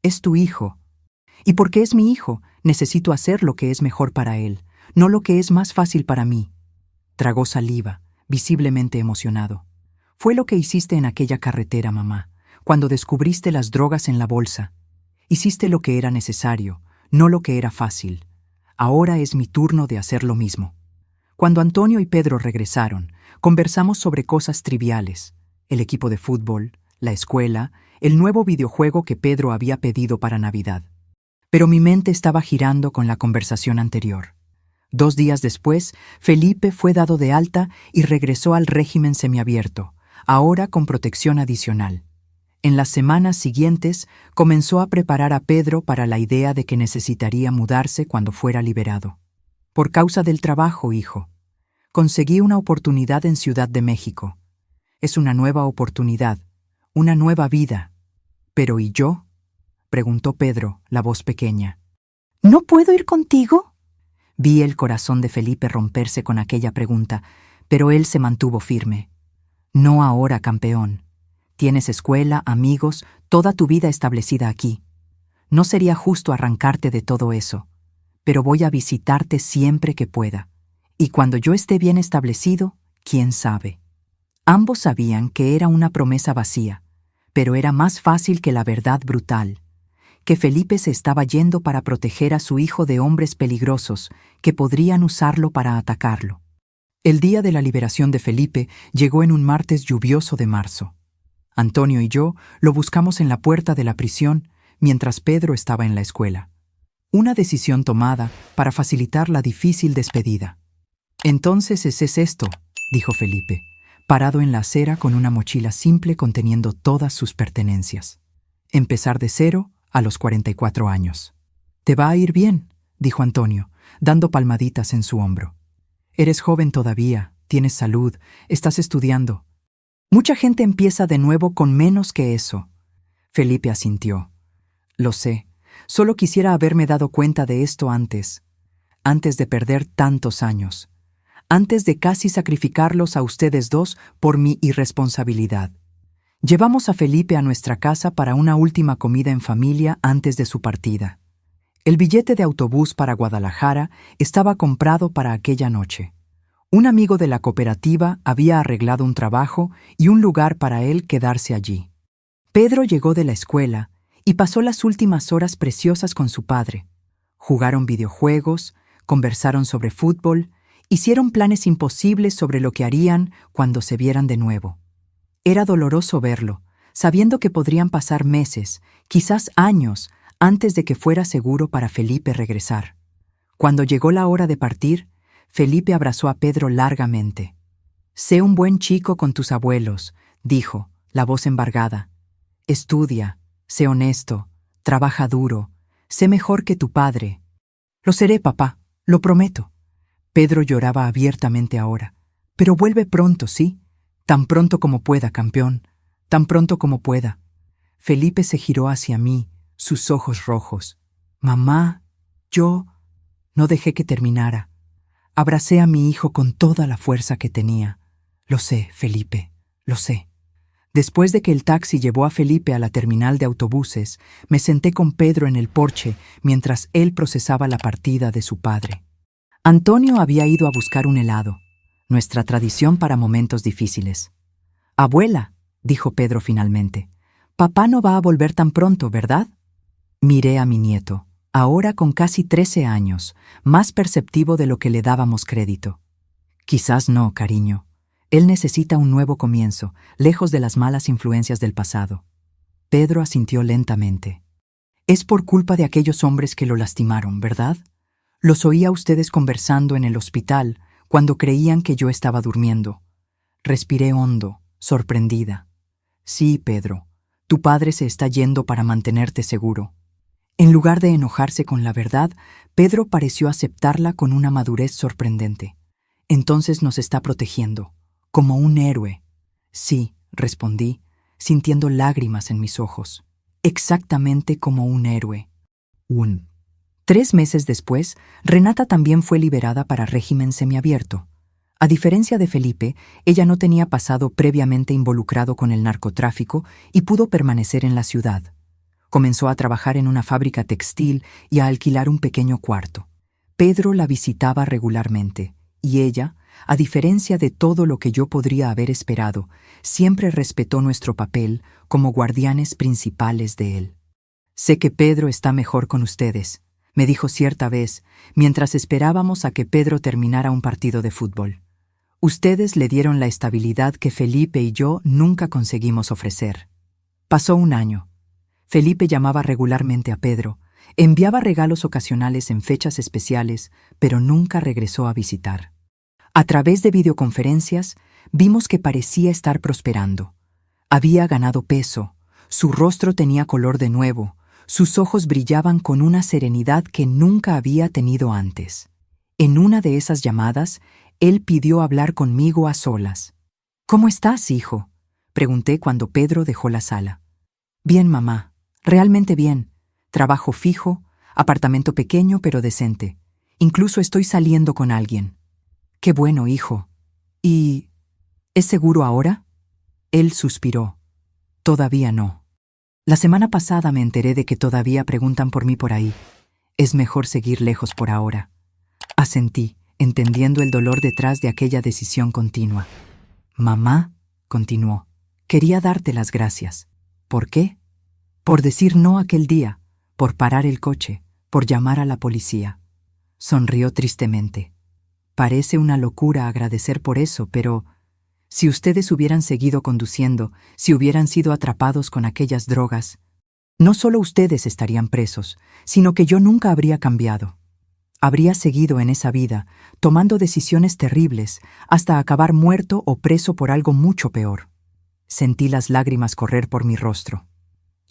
Es tu hijo. Y porque es mi hijo, necesito hacer lo que es mejor para él, no lo que es más fácil para mí. Tragó saliva, visiblemente emocionado. Fue lo que hiciste en aquella carretera, mamá, cuando descubriste las drogas en la bolsa. Hiciste lo que era necesario, no lo que era fácil. Ahora es mi turno de hacer lo mismo. Cuando Antonio y Pedro regresaron, conversamos sobre cosas triviales: el equipo de fútbol, la escuela, el nuevo videojuego que Pedro había pedido para Navidad. Pero mi mente estaba girando con la conversación anterior. 2 días después, Felipe fue dado de alta y regresó al régimen semiabierto, ahora con protección adicional. En las semanas siguientes, comenzó a preparar a Pedro para la idea de que necesitaría mudarse cuando fuera liberado. Por causa del trabajo, hijo. Conseguí una oportunidad en Ciudad de México. Es una nueva oportunidad, una nueva vida. ¿Pero y yo?, preguntó Pedro, la voz pequeña. ¿No puedo ir contigo? Vi el corazón de Felipe romperse con aquella pregunta, pero él se mantuvo firme. No ahora, campeón. Tienes escuela, amigos, toda tu vida establecida aquí. No sería justo arrancarte de todo eso, pero voy a visitarte siempre que pueda. Y cuando yo esté bien establecido, quién sabe. Ambos sabían que era una promesa vacía, pero era más fácil que la verdad brutal, que Felipe se estaba yendo para proteger a su hijo de hombres peligrosos que podrían usarlo para atacarlo. El día de la liberación de Felipe llegó en un martes lluvioso de marzo. Antonio y yo lo buscamos en la puerta de la prisión mientras Pedro estaba en la escuela. Una decisión tomada para facilitar la difícil despedida. «Entonces ese es esto», dijo Felipe, parado en la acera con una mochila simple conteniendo todas sus pertenencias. Empezar de cero a los 44 años. «Te va a ir bien», dijo Antonio, dando palmaditas en su hombro. «Eres joven todavía, tienes salud, estás estudiando. Mucha gente empieza de nuevo con menos que eso». Felipe asintió. «Lo sé, solo quisiera haberme dado cuenta de esto antes de perder tantos años, antes de casi sacrificarlos a ustedes dos por mi irresponsabilidad». Llevamos a Felipe a nuestra casa para una última comida en familia antes de su partida. El billete de autobús para Guadalajara estaba comprado para aquella noche. Un amigo de la cooperativa había arreglado un trabajo y un lugar para él quedarse allí. Pedro llegó de la escuela y pasó las últimas horas preciosas con su padre. Jugaron videojuegos, conversaron sobre fútbol, hicieron planes imposibles sobre lo que harían cuando se vieran de nuevo. Era doloroso verlo, sabiendo que podrían pasar meses, quizás años, antes de que fuera seguro para Felipe regresar. Cuando llegó la hora de partir, Felipe abrazó a Pedro largamente. «Sé un buen chico con tus abuelos», dijo, la voz embargada. «Estudia, sé honesto, trabaja duro, sé mejor que tu padre». «Lo seré, papá, lo prometo». Pedro lloraba abiertamente ahora. «Pero vuelve pronto, ¿sí? Tan pronto como pueda, campeón, tan pronto como pueda». Felipe se giró hacia mí, sus ojos rojos. «Mamá, yo...» No dejé que terminara. Abracé a mi hijo con toda la fuerza que tenía. «Lo sé, Felipe, lo sé». Después de que el taxi llevó a Felipe a la terminal de autobuses, me senté con Pedro en el porche mientras él procesaba la partida de su padre. Antonio había ido a buscar un helado, nuestra tradición para momentos difíciles. «Abuela», dijo Pedro finalmente, «papá no va a volver tan pronto, ¿verdad?» Miré a mi nieto, ahora con casi 13 años, más perceptivo de lo que le dábamos crédito. «Quizás no, cariño. Él necesita un nuevo comienzo, lejos de las malas influencias del pasado». Pedro asintió lentamente. «Es por culpa de aquellos hombres que lo lastimaron, ¿verdad? Los oía a ustedes conversando en el hospital cuando creían que yo estaba durmiendo». Respiré hondo, sorprendida. «Sí, Pedro, tu padre se está yendo para mantenerte seguro». En lugar de enojarse con la verdad, Pedro pareció aceptarla con una madurez sorprendente. «Entonces nos está protegiendo, como un héroe». «Sí», respondí, sintiendo lágrimas en mis ojos. «Exactamente como un héroe». 3 meses después, Renata también fue liberada para régimen semiabierto. A diferencia de Felipe, ella no tenía pasado previamente involucrado con el narcotráfico y pudo permanecer en la ciudad. Comenzó a trabajar en una fábrica textil y a alquilar un pequeño cuarto. Pedro la visitaba regularmente, y ella, a diferencia de todo lo que yo podría haber esperado, siempre respetó nuestro papel como guardianes principales de él. «Sé que Pedro está mejor con ustedes», me dijo cierta vez, mientras esperábamos a que Pedro terminara un partido de fútbol. «Ustedes le dieron la estabilidad que Felipe y yo nunca conseguimos ofrecer». Pasó un año. Felipe llamaba regularmente a Pedro, enviaba regalos ocasionales en fechas especiales, pero nunca regresó a visitar. A través de videoconferencias, vimos que parecía estar prosperando. Había ganado peso, su rostro tenía color de nuevo, sus ojos brillaban con una serenidad que nunca había tenido antes. En una de esas llamadas, él pidió hablar conmigo a solas. «¿Cómo estás, hijo?», pregunté cuando Pedro dejó la sala. «Bien, mamá, realmente bien. Trabajo fijo, apartamento pequeño pero decente. Incluso estoy saliendo con alguien». «Qué bueno, hijo. ¿Y es seguro ahora?». Él suspiró. «Todavía no. La semana pasada me enteré de que todavía preguntan por mí por ahí. Es mejor seguir lejos por ahora». Asentí, entendiendo el dolor detrás de aquella decisión continua. «Mamá», continuó, «quería darte las gracias». «¿Por qué?». «Por decir no aquel día, por parar el coche, por llamar a la policía». Sonrió tristemente. «Parece una locura agradecer por eso, pero si ustedes hubieran seguido conduciendo, si hubieran sido atrapados con aquellas drogas, no solo ustedes estarían presos, sino que yo nunca habría cambiado. Habría seguido en esa vida, tomando decisiones terribles, hasta acabar muerto o preso por algo mucho peor». Sentí las lágrimas correr por mi rostro.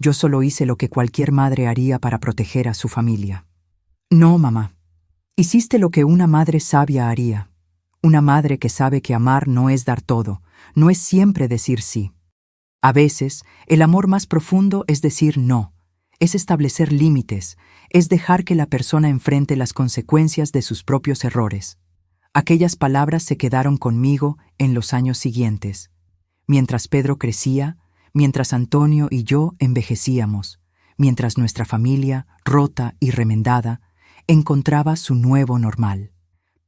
Yo solo hice lo que cualquier madre haría para proteger a su familia. «No, mamá. Hiciste lo que una madre sabia haría. Una madre que sabe que amar no es dar todo, no es siempre decir sí. A veces, el amor más profundo es decir no, es establecer límites, es dejar que la persona enfrente las consecuencias de sus propios errores». Aquellas palabras se quedaron conmigo en los años siguientes. Mientras Pedro crecía, mientras Antonio y yo envejecíamos, mientras nuestra familia, rota y remendada, encontraba su nuevo normal.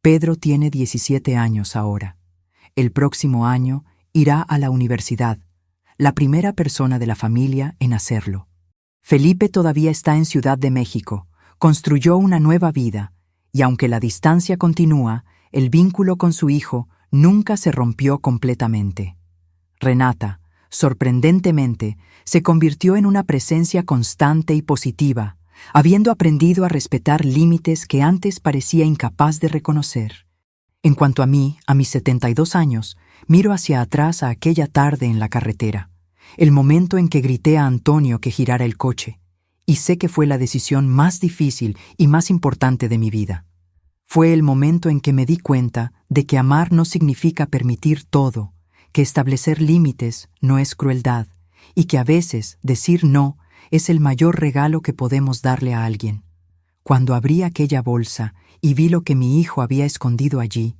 Pedro tiene 17 años ahora. El próximo año irá a la universidad, la primera persona de la familia en hacerlo. Felipe todavía está en Ciudad de México, construyó una nueva vida, y aunque la distancia continúa, el vínculo con su hijo nunca se rompió completamente. Renata, sorprendentemente, se convirtió en una presencia constante y positiva, habiendo aprendido a respetar límites que antes parecía incapaz de reconocer. En cuanto a mí, a mis 72 años, miro hacia atrás a aquella tarde en la carretera, el momento en que grité a Antonio que girara el coche, y sé que fue la decisión más difícil y más importante de mi vida. Fue el momento en que me di cuenta de que amar no significa permitir todo, que establecer límites no es crueldad, y que a veces decir no es el mayor regalo que podemos darle a alguien. Cuando abrí aquella bolsa y vi lo que mi hijo había escondido allí,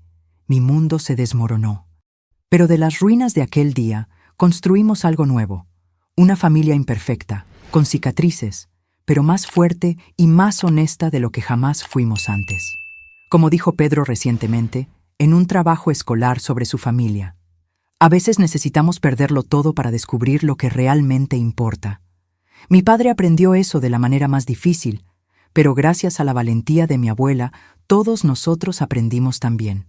mi mundo se desmoronó. Pero de las ruinas de aquel día construimos algo nuevo, una familia imperfecta, con cicatrices, pero más fuerte y más honesta de lo que jamás fuimos antes. Como dijo Pedro recientemente, en un trabajo escolar sobre su familia, a veces necesitamos perderlo todo para descubrir lo que realmente importa. Mi padre aprendió eso de la manera más difícil, pero gracias a la valentía de mi abuela, todos nosotros aprendimos también.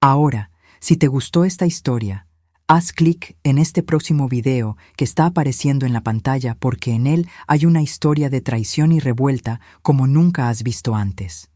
Ahora, si te gustó esta historia, haz clic en este próximo video que está apareciendo en la pantalla porque en él hay una historia de traición y revuelta como nunca has visto antes.